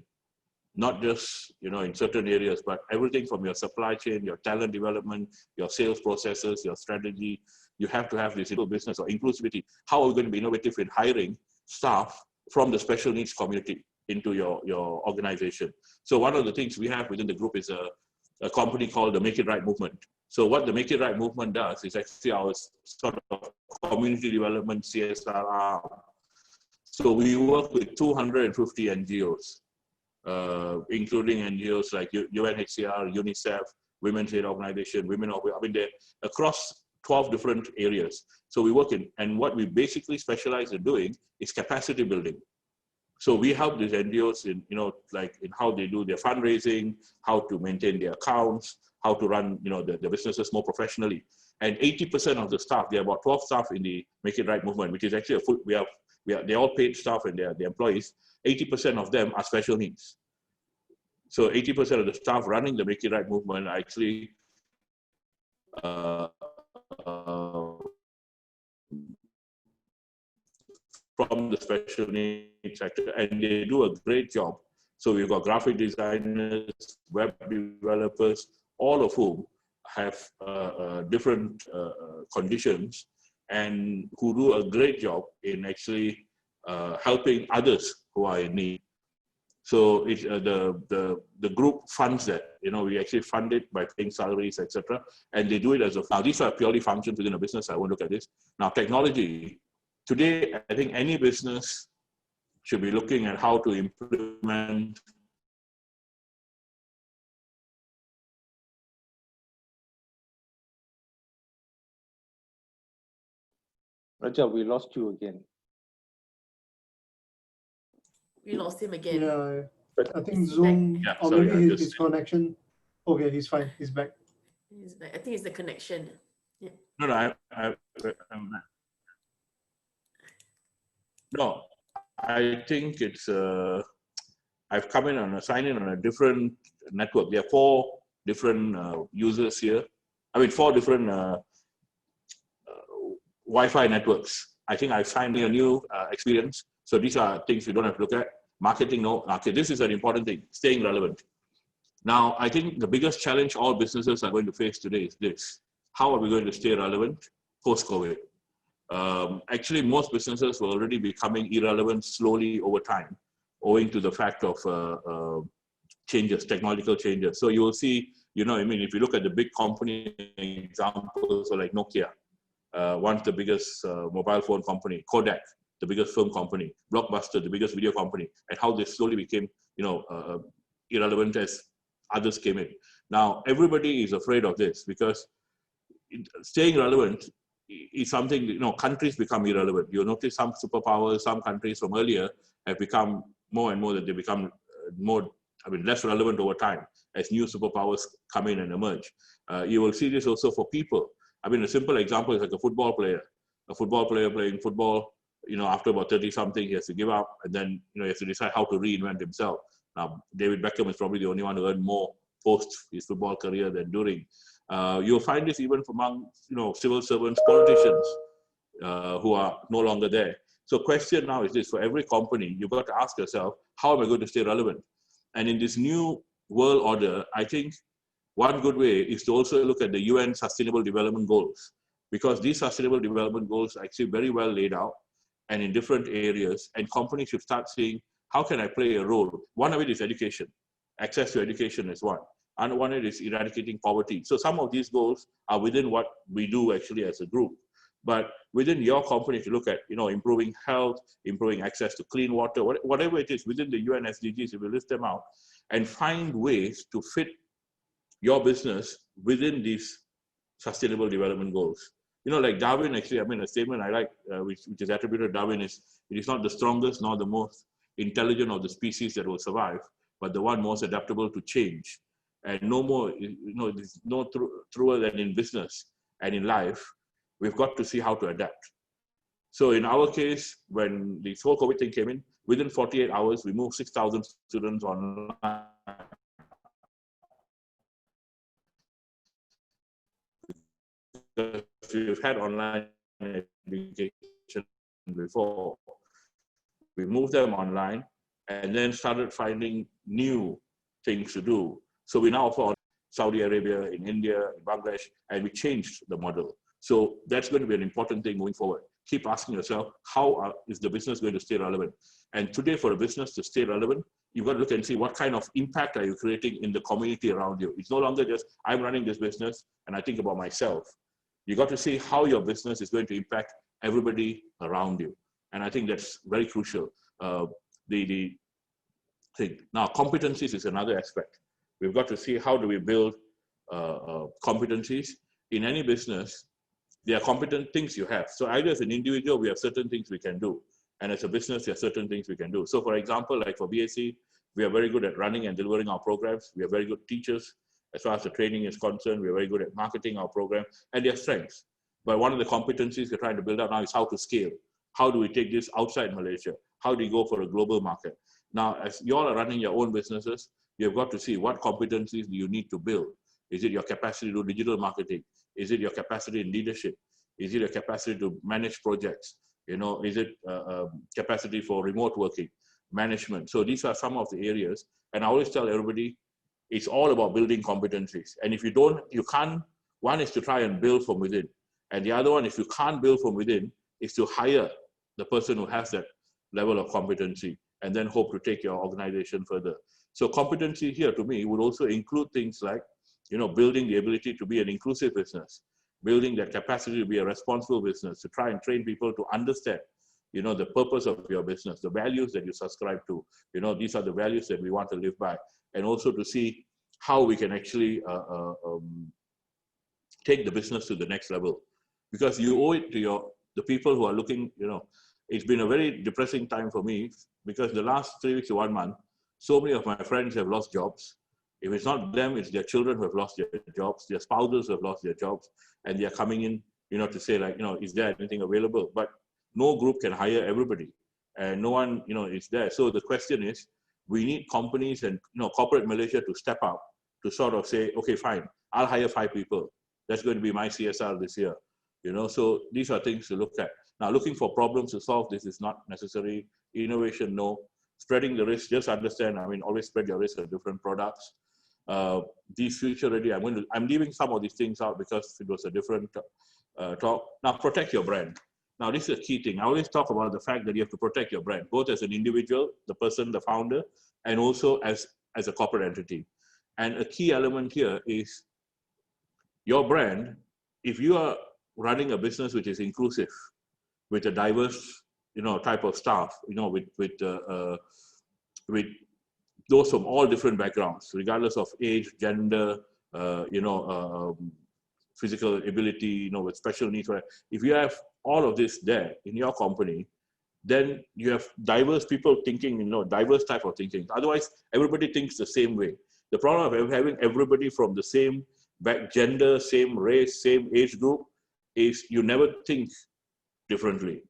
not just, in certain areas, but everything from your supply chain, your talent development, your sales processes, your strategy. You have to have this business or inclusivity. How are we going to be innovative in hiring staff from the special needs community into your organization? So one of the things we have within the group is a company called the Make It Right movement. So what the Make It Right movement does is actually our sort of community development CSR arm. So we work with 250 NGOs, including NGOs like UNHCR, UNICEF, Women's Aid Organization, they're across 12 different areas. So we work in, and what we basically specialize in doing is capacity building. So we help these NGOs in, in how they do their fundraising, how to maintain their accounts, how to run, the businesses more professionally. And 80% of the staff, there are about 12 staff in the Make It Right movement, which is actually a full, they're all paid staff and they're the employees. 80% of them are special needs. So 80% of the staff running the Make It Right movement are actually from the special needs sector, and they do a great job. So we've got graphic designers, web developers, all of whom have different conditions and who do a great job in actually helping others who are in need. So it's, the group funds that, we actually fund it by paying salaries, etc. And they do it as a, now these are purely functions within a business. I won't look at this. Now technology, today, I think any business should be looking at how to implement Raja, we lost you again. We lost him again. Yeah, I think He's Zoom, Yeah, or sorry, maybe I his, just- his connection. Okay, he's fine. He's back. He's back. I think it's the connection. Yeah. No, no, I think it's, I've come in on a sign in on a different network. There are 4 different users here. I mean, 4 different Wi-Fi networks. I think I've signed in a new experience. So these are things we don't have to look at. Marketing, no. Okay, this is an important thing, staying relevant. Now, I think the biggest challenge all businesses are going to face today is this. How are we going to stay relevant post-COVID? Actually, most businesses will already be becoming irrelevant slowly over time, owing to the fact of changes, technological changes. So you will see, you know, I mean, if you look at the big company examples, so like Nokia, one's the biggest mobile phone company, Kodak, the biggest film company, Blockbuster, the biggest video company, and how they slowly became, you know, irrelevant as others came in. Now, everybody is afraid of this because staying relevant is something, you know, countries become irrelevant. You'll notice some superpowers, some countries from earlier have become more and more that they become more, I mean, less relevant over time as new superpowers come in and emerge. You will see this also for people. I mean, a simple example is like a football player. A football player playing football, you know, after about 30 something, he has to give up, and then, you know, he has to decide how to reinvent himself. Now, David Beckham is probably the only one who earned more post his football career than during. You'll find this even among, you know, civil servants, politicians who are no longer there. So question now is this, for every company, you've got to ask yourself, how am I going to stay relevant? And in this new world order, I think one good way is to also look at the UN Sustainable Development Goals, because these Sustainable Development Goals are actually very well laid out and in different areas, and companies should start seeing, how can I play a role? One of it is education. Access to education is one. And one is eradicating poverty. So some of these goals are within what we do actually as a group. But within your company, if you look at, you know, improving health, improving access to clean water, whatever it is within the UN SDGs, if you list them out and find ways to fit your business within these sustainable development goals. You know, like Darwin, actually, I mean, a statement I like, which is attributed to Darwin is, it is not the strongest nor the most intelligent of the species that will survive, but the one most adaptable to change. And no more, you know, there's no truer than in business and in life, we've got to see how to adapt. So in our case, when the whole COVID thing came in, within 48 hours, we moved 6,000 students online. We've had online education before. We moved them online and then started finding new things to do. So we now offer Saudi Arabia, in India, in Bangladesh, and we changed the model. So that's going to be an important thing moving forward. Keep asking yourself, how is the business going to stay relevant? And today, for a business to stay relevant, you've got to look and see what kind of impact are you creating in the community around you. It's no longer just, I'm running this business and I think about myself. You got to see how your business is going to impact everybody around you. And I think that's very crucial. The thing. Now, competencies is another aspect. We've got to see how do we build competencies. In any business, there are competent things you have. So either as an individual, we have certain things we can do. And as a business, there are certain things we can do. So for example, like for BAC, we are very good at running and delivering our programs. We are very good teachers. As far as the training is concerned, we're very good at marketing our program and their strengths. But one of the competencies we're trying to build up now is how to scale. How do we take this outside Malaysia? How do you go for a global market? Now, as you all are running your own businesses, you've got to see what competencies do you need to build. Is it your capacity to do digital marketing? Is it your capacity in leadership? Is it your capacity to manage projects? You know, is it capacity for remote working, management? So these are some of the areas. And I always tell everybody, it's all about building competencies. And if you don't, you can't, one is to try and build from within. And the other one, if you can't build from within, is to hire the person who has that level of competency and then hope to take your organization further. So competency here to me would also include things like, you know, building the ability to be an inclusive business, building that capacity to be a responsible business, to try and train people to understand you know, the purpose of your business, the values that you subscribe to. You know, these are the values that we want to live by, and also to see how we can actually take the business to the next level, because you owe it to the people who are looking. You know, it's been a very depressing time for me, because the last 3 weeks to 1 month, so many of my friends have lost jobs. If it's not them, it's their children who have lost their jobs, their spouses who have lost their jobs, and they are coming in, you know, to say like, you know, is there anything available? But no group can hire everybody, and no one, you know, is there. So the question is, we need companies and, you know, corporate Malaysia to step up to sort of say, okay, fine, I'll hire 5 people. That's going to be my CSR this year. You know, so these are things to look at. Now, looking for problems to solve this is not necessary. Innovation, no. Spreading the risk, just understand, I mean, always spread your risk of different products. These future ready, I'm leaving some of these things out because it was a different talk. Now, protect your brand. Now, this is a key thing. I always talk about the fact that you have to protect your brand, both as an individual, the person, the founder, and also as a corporate entity. And a key element here is your brand. If you are running a business which is inclusive, with a diverse, you know, type of staff, you know, with those from all different backgrounds, regardless of age, gender, you know, physical ability, you know, with special needs. If you have all of this there in your company, then you have diverse people thinking, you know, diverse type of thinking. Otherwise, everybody thinks the same way. The problem of having everybody from the same gender, same race, same age group is you never think differently.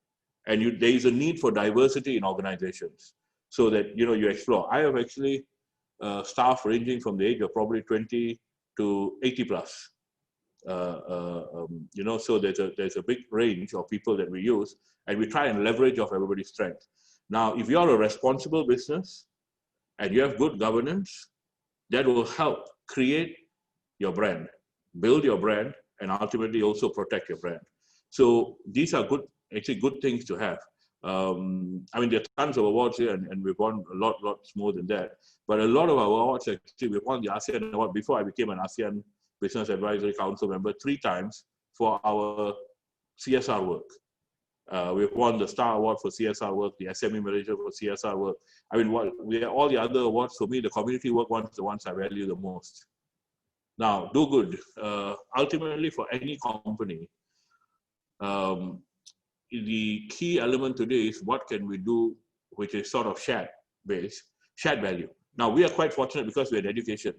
And there is a need for diversity in organizations so that, you know, you explore. I have actually staff ranging from the age of probably 20 to 80 plus. You know, so there's a big range of people that we use, and we try and leverage off everybody's strength. Now, if you're a responsible business and you have good governance, that will help create your brand, build your brand, and ultimately also protect your brand. So these are actually good things to have. I mean, there are tons of awards here, and we've won lots more than that. But a lot of our awards, actually, we've won the ASEAN Award before I became an ASEAN Business Advisory Council member 3 times for our CSR work. We've won the Star Award for CSR work, the SME Malaysia for CSR work. I mean, all the other awards, for me, the community work ones, the ones I value the most. Now, do good. Ultimately, for any company, the key element today is what can we do, which is sort of shared value. Now, we are quite fortunate because we're in education.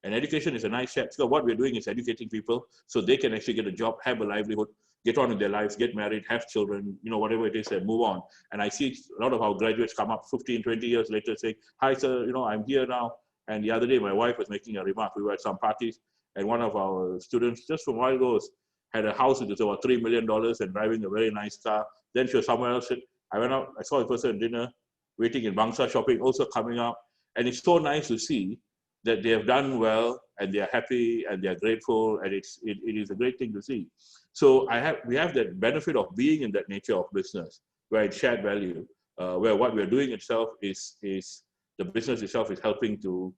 And education is a nice shared. So what we're doing is educating people so they can actually get a job, have a livelihood, get on with their lives, get married, have children, you know, whatever it is, and move on. And I see a lot of our graduates come up 15, 20 years later saying, hi, sir, you know, I'm here now. And the other day, my wife was making a remark. We were at some parties, and one of our students, just from while goes, had a house which was about $3 million and driving a very nice car. Then she was somewhere else. I went out, I saw the person at dinner, waiting in Bangsa shopping, also coming up. And it's so nice to see that they have done well and they are happy and they are grateful, and it is a great thing to see. So we have that benefit of being in that nature of business where it's shared value, where what we're doing itself is the business itself is helping to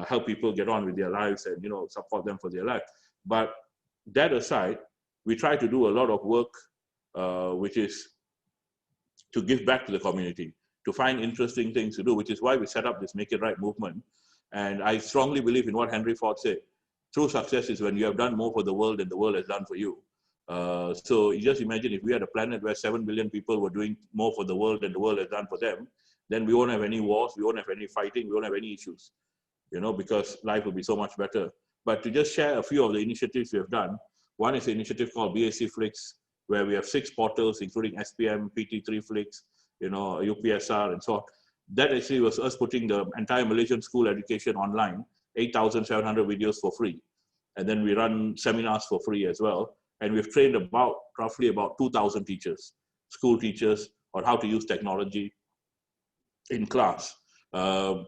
help people get on with their lives and, you know, support them for their life. But that aside, we try to do a lot of work, which is to give back to the community, to find interesting things to do, which is why we set up this Make It Right movement. And I strongly believe in what Henry Ford said. True success is when you have done more for the world than the world has done for you. So you just imagine if we had a planet where 7 billion people were doing more for the world than the world has done for them, then we won't have any wars, we won't have any fighting, we won't have any issues, you know, because life will be so much better. But to just share a few of the initiatives we have done, one is an initiative called BAC Flicks, where we have 6 portals, including SPM, PT3 Flicks, you know, UPSR, and so on. That actually was us putting the entire Malaysian school education online, 8,700 videos for free. And then we run seminars for free as well. And we've trained roughly about 2,000 teachers, school teachers, on how to use technology in class. Another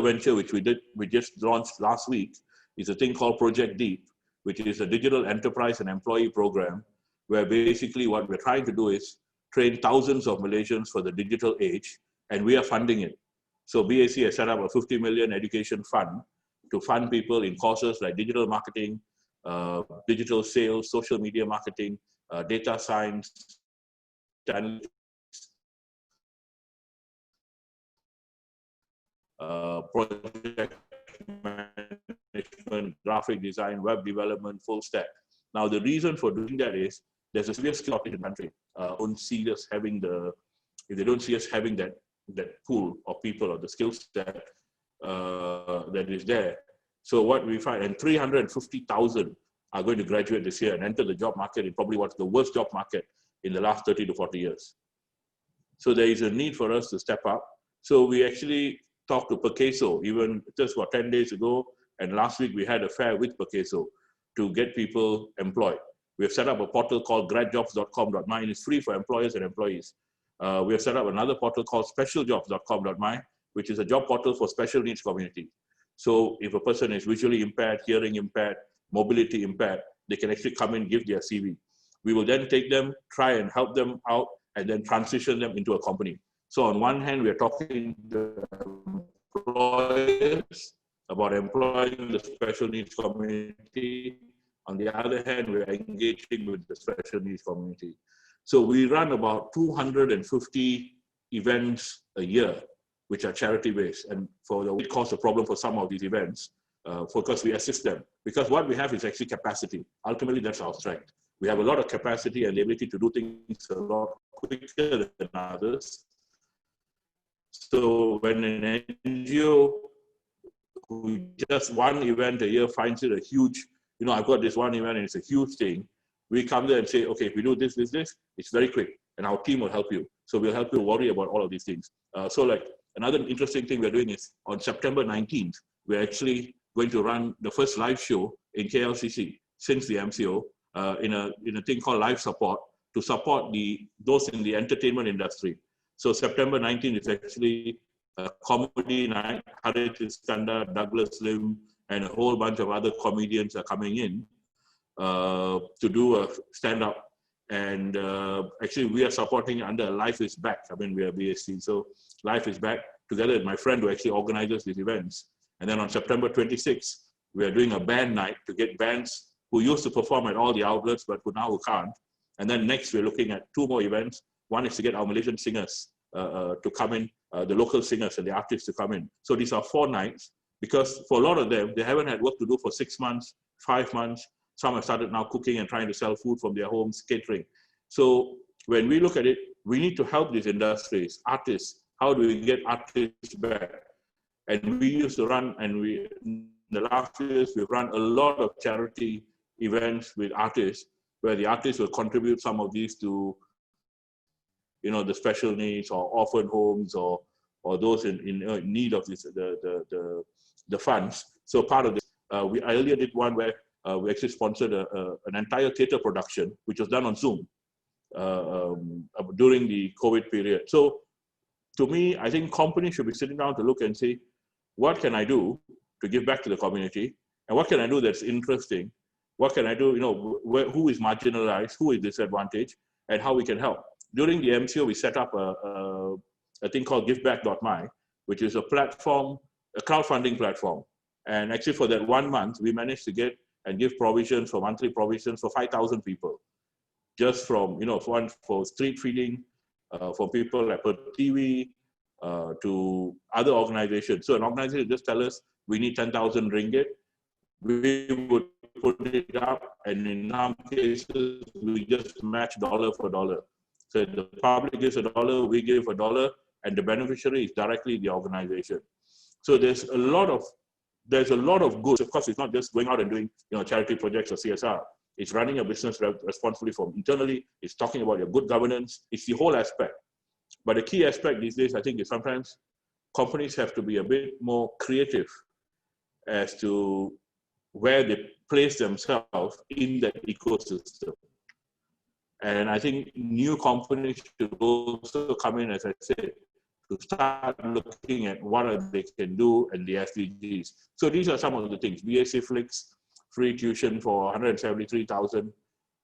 venture which we just launched last week is a thing called Project Deep, which is a digital enterprise and employee program, where basically what we're trying to do is train thousands of Malaysians for the digital age, and we are funding it. So BAC has set up a 50 million education fund to fund people in courses like digital marketing, digital sales, social media marketing, data science, analytics, project management, graphic design, web development, full stack. Now, the reason for doing that is there's a severe skill shortage in the country. Don't see us having if they don't see us having that pool of people or the skill set that is there. So what we find, and 350,000 are going to graduate this year and enter the job market in probably what's the worst job market in the last 30 to 40 years. So there is a need for us to step up. So we actually talked to Perkeso even just about 10 days ago, and last week we had a fair with Perkeso to get people employed. We have set up a portal called gradjobs.com.my, and it's free for employers and employees. We have set up another portal called specialjobs.com.my, which is a job portal for special needs community. So if a person is visually impaired, hearing impaired, mobility impaired, they can actually come in, give their CV. We will then take them, try and help them out, and then transition them into a company. So on one hand, we are talking to employers about employing the special needs community. On the other hand, we are engaging with the special needs community. So we run about 250 events a year, which are charity-based. And it causes a problem for some of these events, because we assist them. Because what we have is actually capacity. Ultimately, that's our strength. We have a lot of capacity and the ability to do things a lot quicker than others. So when an NGO who just one event a year finds it a huge, I've got this one event and it's a huge thing, we come there and say, okay, if we do this, it's very quick and our team will help you. So we'll help you worry about all of these things. So like another interesting thing we're doing is on September 19th, we're actually going to run the first live show in KLCC since the MCO in a thing called live support to support those in the entertainment industry. So September 19th is actually a comedy night. Harith Iskandar, Douglas Lim, and a whole bunch of other comedians are coming in to do a stand-up. And actually, we are supporting under Life is Back. I mean, we are BSC. So Life is Back together with my friend who actually organizes these events. And then on September 26th, we are doing a band night to get bands who used to perform at all the outlets, but who now can't. And then next, we're looking at 2 more events. One is to get our Malaysian singers to come in, the local singers and the artists to come in. So these are 4 nights, because for a lot of them, they haven't had work to do for 6 months, 5 months. Some have started now cooking and trying to sell food from their homes, catering. So when we look at it, we need to help these industries, artists. How do we get artists back? And we used to run, and in the last years, we've run a lot of charity events with artists, where the artists will contribute some of these to, the special needs or orphan homes or those in need of this, the funds. So part of this, we earlier did one where we actually sponsored an entire theater production, which was done on Zoom during the COVID period. So to me, I think companies should be sitting down to look and say, what can I do to give back to the community? And what can I do that's interesting? What can I do, who is marginalized, who is disadvantaged, and how we can help. During the MCO, we set up a thing called giveback.my, which is a platform, a crowdfunding platform. And actually for that 1 month, we managed to get and give provisions for monthly provisions for 5,000 people. Just from, for street feeding, for people like TV, to other organizations. So an organization just tell us, we need 10,000 ringgit. We would put it up, and in some cases, we just match dollar for dollar. So the public gives $1, we give $1, and the beneficiary is directly the organization. So there's a lot of good. Of course, it's not just going out and doing charity projects or CSR. It's running a business responsibly from internally. It's talking about your good governance. It's the whole aspect. But the key aspect these days, I think, is sometimes companies have to be a bit more creative as to where they place themselves in that ecosystem. And I think new companies should also come in, as I said, to start looking at what they can do and the SDGs. So these are some of the things. BSc Flix, free tuition for 173,000.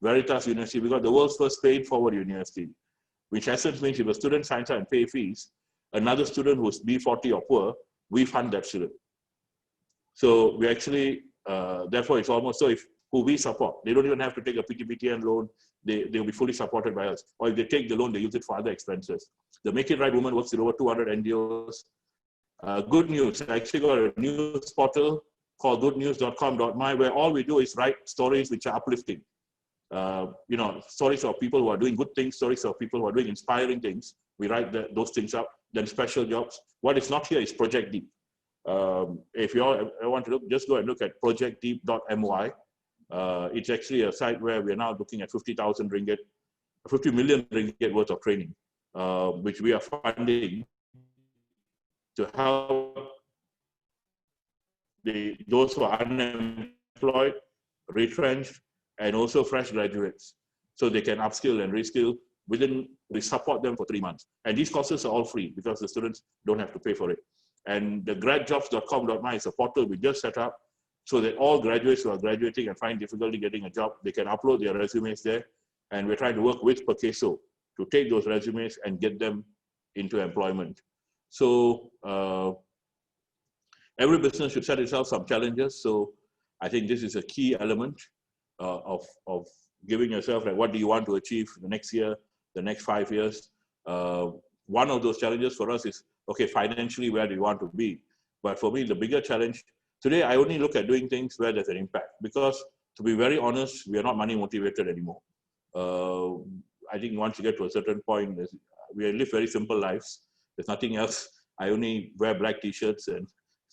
Veritas University, we got the world's first paid forward university, which essence means if a student signs up and pay fees, another student who's B40 or poor, we fund that student. So we actually, therefore it's almost, so if who we support, they don't even have to take a PTPTN loan, they'll be fully supported by us. Or if they take the loan, they use it for other expenses. The Make It Right movement works with over 200 NGOs. Good news, I actually got a news portal called goodnews.com.my, where all we do is write stories which are uplifting. You know, stories of people who are doing good things, stories of people who are doing inspiring things. We write those things up. Then special jobs. What is not here is Project Deep. If you all want to look, just go and look at projectdeep.my. It's actually a site where we are now looking at 50,000 ringgit, 50 million ringgit worth of training, which we are funding to help those who are unemployed, retrenched, and also fresh graduates, so they can upskill and reskill. We support them for 3 months. And these courses are all free because the students don't have to pay for it. And the gradjobs.com.my is a portal we just set up so that all graduates who are graduating and find difficulty getting a job, they can upload their resumes there. And we're trying to work with Perkeso to take those resumes and get them into employment. So every business should set itself some challenges. So I think this is a key element of giving yourself, like, what do you want to achieve the next year, the next 5 years. One of those challenges for us is, okay, financially, where do you want to be? But for me, the bigger challenge, today, I only look at doing things where there's an impact, because to be very honest, we are not money motivated anymore. I think once you get to a certain point, we live very simple lives. There's nothing else. I only wear black t-shirts and,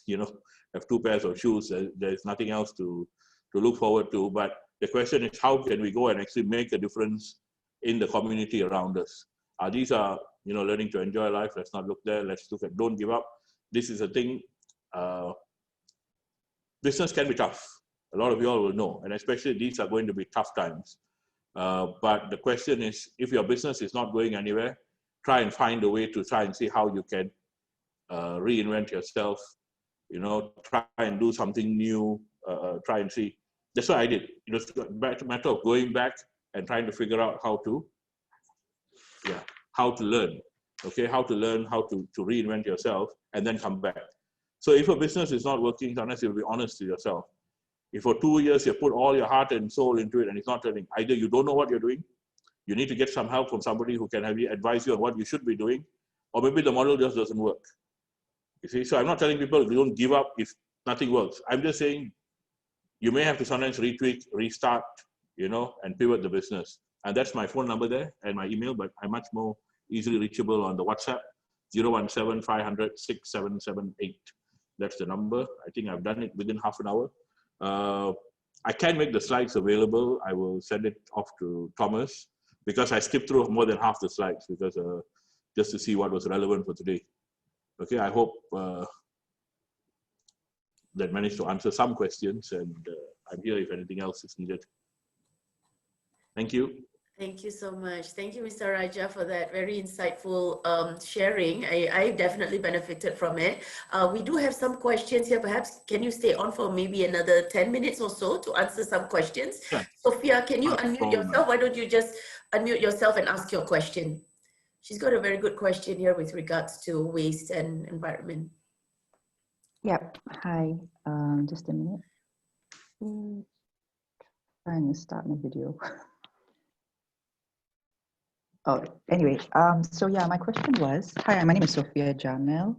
you know, have 2 pairs of shoes. There's nothing else to look forward to. But the question is, how can we go and actually make a difference in the community around us? These are, you know, learning to enjoy life. Let's not look there. Let's look at don't give up. This is a thing. Business can be tough. A lot of you all will know, and especially these are going to be tough times. But the question is, if your business is not going anywhere, try and find a way to try and see how you can reinvent yourself. You know, try and do something new. Try and see. That's what I did. It was a matter of going back and trying to figure out how to learn. Okay, how to learn, how to reinvent yourself, and then come back. So if a business is not working, sometimes you'll be honest to yourself. If for 2 years you put all your heart and soul into it and it's not turning, either you don't know what you're doing, you need to get some help from somebody who can advise you on what you should be doing, or maybe the model just doesn't work. You see, so I'm not telling people you don't give up if nothing works. I'm just saying you may have to sometimes retweak, restart, you know, and pivot the business. And that's my phone number there and my email, but I'm much more easily reachable on the WhatsApp, 017-500-6778. That's the number. I think I've done it within half an hour. I can make the slides available. I will send it off to Thomas, because I skipped through more than half the slides because just to see what was relevant for today. Okay, I hope that managed to answer some questions, and I'm here if anything else is needed. Thank you. Thank you so much. Thank you, Mr. Raja, for that very insightful sharing. I definitely benefited from it. We do have some questions here. Perhaps can you stay on for maybe another 10 minutes or so to answer some questions? Yeah. Sophia, can you unmute yourself? Why don't you just unmute yourself and ask your question? She's got a very good question here with regards to waste and environment. Yep. Hi. Just a minute. Trying to start my video. Oh, anyway, so yeah, my question was, hi, my name is Sophia Jamel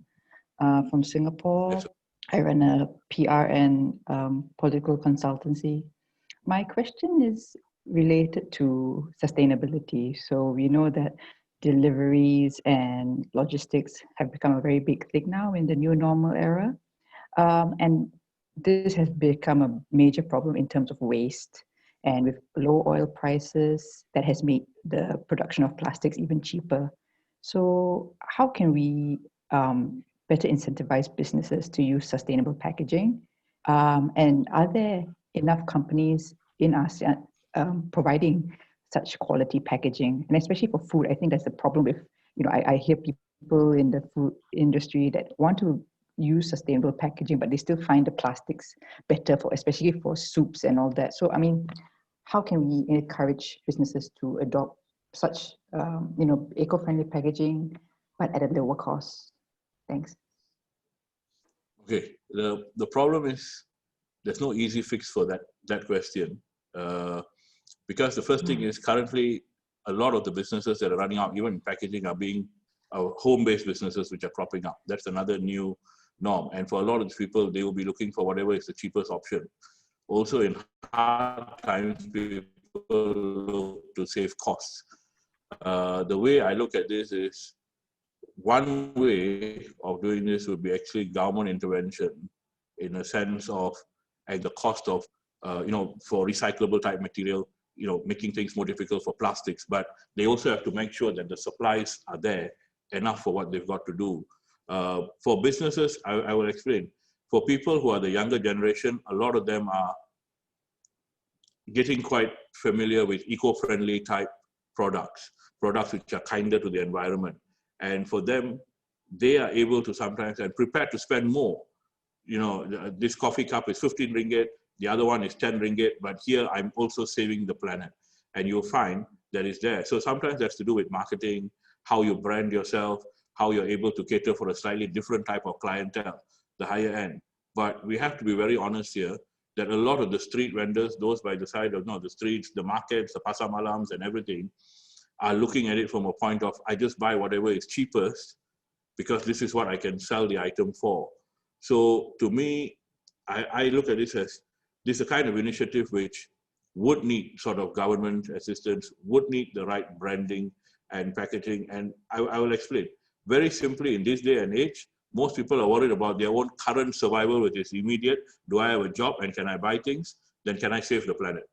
from Singapore. Yes. I run a PR and political consultancy. My question is related to sustainability. So we know that deliveries and logistics have become a very big thing now in the new normal era. And this has become a major problem in terms of waste. And with low oil prices, that has made the production of plastics even cheaper. So how can we better incentivize businesses to use sustainable packaging? And are there enough companies in ASEAN providing such quality packaging? And especially for food, I think that's the problem with, you know, I hear people in the food industry that want to use sustainable packaging, but they still find the plastics better for, especially for soups and all that. So, I mean, how can we encourage businesses to adopt such, you know, eco-friendly packaging, but at a lower cost? Thanks. Okay, the problem is there's no easy fix for that question. Because the first thing is currently a lot of the businesses that are running out, even in packaging, are being home-based businesses which are cropping up. That's another new norm. And for a lot of these people, they will be looking for whatever is the cheapest option. Also in hard times, people look to save costs. The way I look at this is, one way of doing this would be actually government intervention, in a sense of at the cost of, for recyclable type material, making things more difficult for plastics, but they also have to make sure that the supplies are there enough for what they've got to do. For businesses, I will explain. For people who are the younger generation, a lot of them are getting quite familiar with eco-friendly type products which are kinder to the environment. And for them, they are able to sometimes and prepared to spend more. This coffee cup is 15 ringgit, the other one is 10 ringgit, but here I'm also saving the planet. And you'll find that it's there. So sometimes that's to do with marketing, how you brand yourself, how you're able to cater for a slightly different type of clientele, the higher end. But we have to be very honest here that a lot of the street vendors, those by the side of the streets, the markets, the pasar malams and everything, are looking at it from a point of, I just buy whatever is cheapest because this is what I can sell the item for. So to me, I look at this as, this is a kind of initiative which would need sort of government assistance, would need the right branding and packaging. And I will explain. Very simply, in this day and age, most people are worried about their own current survival, which is immediate. Do I have a job and can I buy things? Then can I save the planet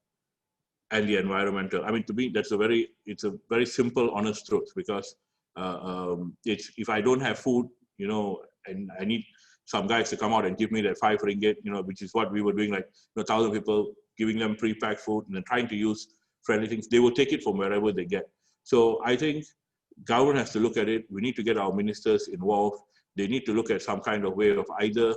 and the environmental? I mean, to me, it's a very simple, honest truth, because if I don't have food, and I need some guys to come out and give me that 5 ringgit, which is what we were doing, like 1,000 people giving them pre-packed food and then trying to use friendly things. They will take it from wherever they get. So I think government has to look at it. We need to get our ministers involved. They need to look at some kind of way of either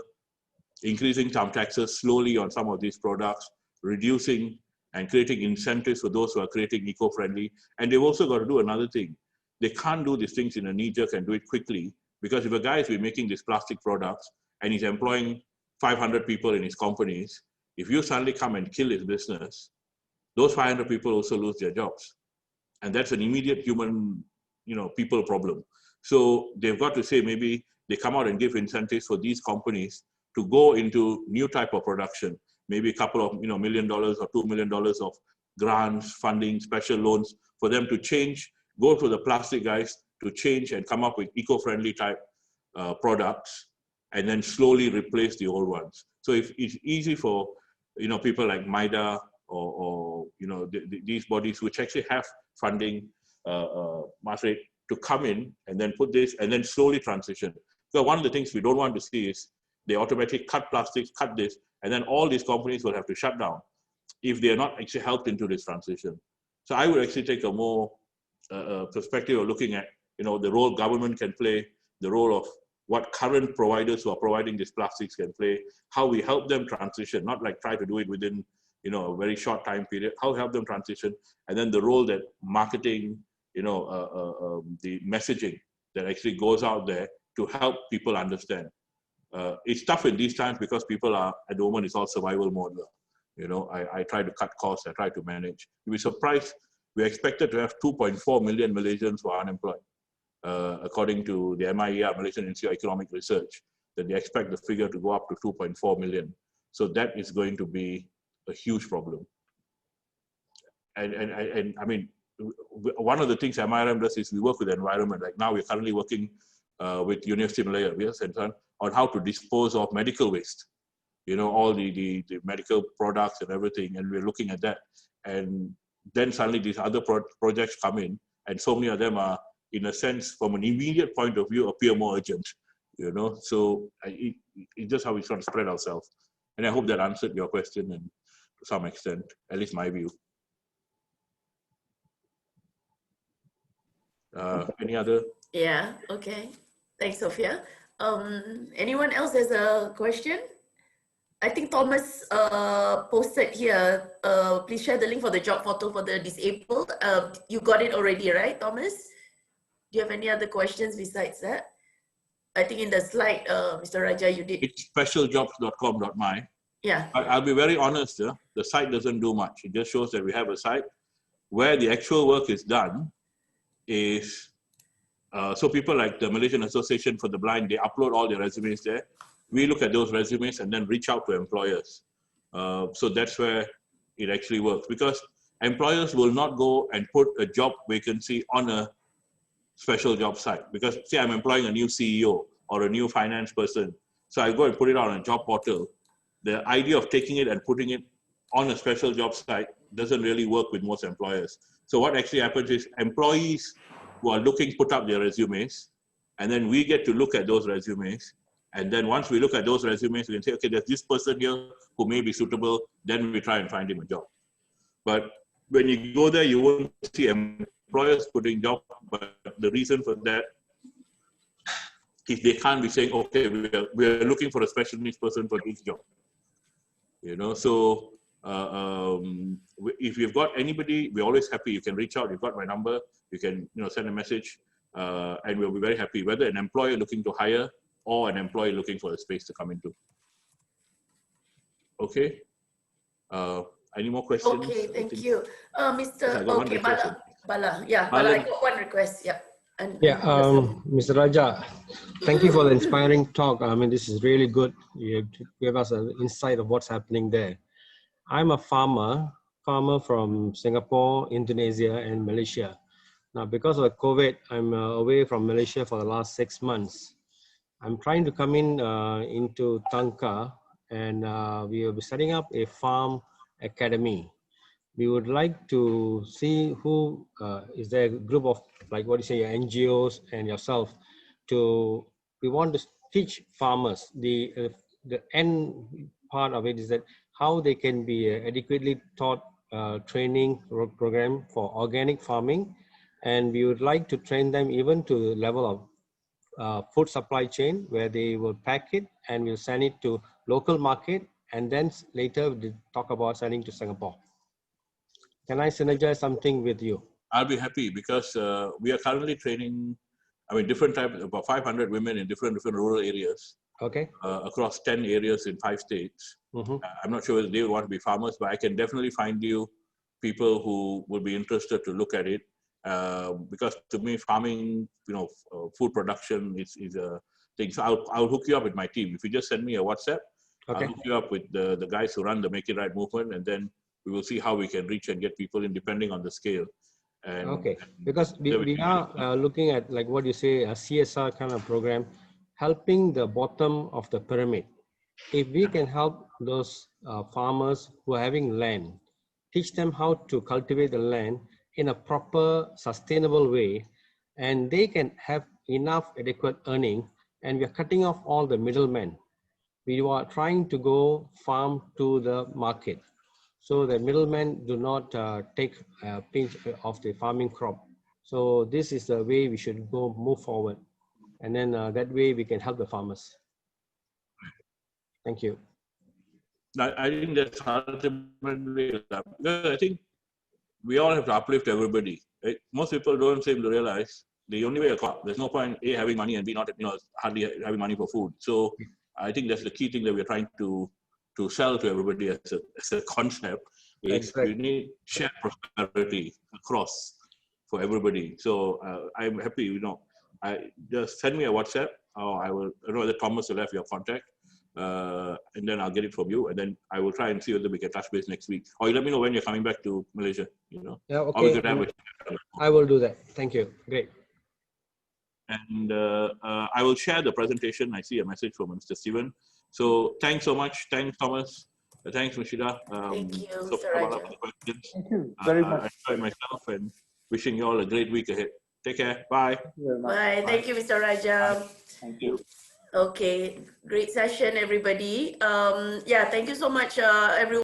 increasing some taxes slowly on some of these products, reducing and creating incentives for those who are creating eco-friendly. And they've also got to do another thing. They can't do these things in a knee-jerk and do it quickly, because if a guy is making these plastic products and he's employing 500 people in his companies, if you suddenly come and kill his business, those 500 people also lose their jobs. And that's an immediate human, people problem. So they've got to say, maybe they come out and give incentives for these companies to go into new type of production, maybe a couple of $1 million or $2 million of grants, funding, special loans for them to change, go to the plastic guys to change and come up with eco-friendly type products, and then slowly replace the old ones. So if it's easy for people like MIDA or these bodies which actually have funding, to come in and then put this and then slowly transition. So one of the things we don't want to see is they automatically cut plastics, cut this, and then all these companies will have to shut down if they are not actually helped into this transition. So I would actually take a more perspective of looking at the role government can play, the role of what current providers who are providing these plastics can play, how we help them transition, not like try to do it within a very short time period, how help them transition, and then the role that marketing, the messaging that actually goes out there to help people understand. It's tough in these times because people are, at the moment, it's all survival mode. I try to cut costs, I try to manage. You'll be surprised, we expected to have 2.4 million Malaysians who are unemployed. According to the MIER, Malaysian Institute of Economic Research, that they expect the figure to go up to 2.4 million. So that is going to be a huge problem. And I mean, one of the things MIRM does is we work with the environment. Like now we're currently working with University of Malaysia on how to dispose of medical waste. All the medical products and everything, and we're looking at that. And then suddenly these other projects come in, and so many of them are, in a sense, from an immediate point of view, appear more urgent. So it's just how we sort of spread ourselves. And I hope that answered your question, and to some extent, at least my view. Any other? Yeah, okay. Thanks, Sophia. Anyone else has a question? I think Thomas posted here, please share the link for the job portal for the disabled. You got it already, right, Thomas? Do you have any other questions besides that? I think in the slide, Mr. Raja, you did. It's specialjobs.com.my. Yeah. I'll be very honest, the site doesn't do much. It just shows that we have a site. Where the actual work is done is, so people like the Malaysian Association for the Blind, they upload all their resumes there. We look at those resumes and then reach out to employers. So that's where it actually works, because employers will not go and put a job vacancy on a special job site. Because say I'm employing a new CEO or a new finance person, so I go and put it on a job portal. The idea of taking it and putting it on a special job site doesn't really work with most employers. So what actually happens is employees who are looking put up their resumes, and then we get to look at those resumes. And then once we look at those resumes, we can say, okay, there's this person here who may be suitable. Then we try and find him a job. But when you go there, you won't see employers putting job. But the reason for that is they can't be saying, okay, we're looking for a special needs person for this job. You know, so if you've got anybody, we're always happy. You can reach out. You've got my number. You can, you know, send a message, and we'll be very happy. Whether an employer looking to hire or an employee looking for a space to come into. Okay. Any more questions? Okay, thank you, Mr. Yes, Okay, Bala. Yeah, Bala, I got one request. Yeah. And Mr. Raja, thank you for the inspiring talk. I mean, this is really good. You gave us an insight of what's happening there. I'm a farmer from Singapore, Indonesia, and Malaysia. Now, because of COVID, I'm away from Malaysia for the last 6 months. I'm trying to come into Tengku, and we will be setting up a farm academy. We would like to see who is there a group of, like what you say, your NGOs and yourself, we want to teach farmers. The end part of it is that how they can be adequately taught training program for organic farming, and we would like to train them even to the level of food supply chain, where they will pack it and we'll send it to local market, and then later we'll talk about sending to Singapore. Can I synergize something with you? I'll be happy, because we are currently training, I mean, different types, about 500 women in different rural areas. Okay. Across 10 areas in 5 states. I'm not sure whether they would want to be farmers, but I can definitely find you people who would be interested to look at it. Because to me, farming, you know, food production is a thing. So I'll hook you up with my team. If you just send me a WhatsApp, okay. I'll hook you up with the guys who run the Make It Right movement, and then we will see how we can reach and get people in, depending on the scale. And, okay, because we are looking at, like what you say, a CSR kind of program, helping the bottom of the pyramid. If we can help those farmers who are having land, teach them how to cultivate the land in a proper, sustainable way, and they can have enough adequate earning, and we are cutting off all the middlemen. We are trying to go farm to the market, so the middlemen do not take a pinch of the farming crop. So this is the way we should move forward. And then that way we can help the farmers. Thank you. I think that's ultimately, I think we all have to uplift everybody. Right? Most people don't seem to realize the only way there's no point A, having money, and B, not, you know, hardly having money for food. So I think that's the key thing that we're trying to sell to everybody as a concept. Is we need shared prosperity across for everybody. So I'm happy, you know, I just send me a WhatsApp, or I know that Thomas will have your contact, and then I'll get it from you, and then I will try and see whether we can touch base next week, or you let me know when you're coming back to Malaysia, you know. Yeah, okay. I will do that. Thank you. Great. And I will share the presentation. I see a message from Mr. Steven. So thanks so much. Thanks, Thomas. Thanks, Mushida. Thank you, so Mr. Raja. Thank you very much. I enjoyed myself, and wishing you all a great week ahead. Take care. Bye. Bye. Thank you, Mr. Raja. Bye. Thank you. Okay, great session, everybody. Yeah, thank you so much, everyone.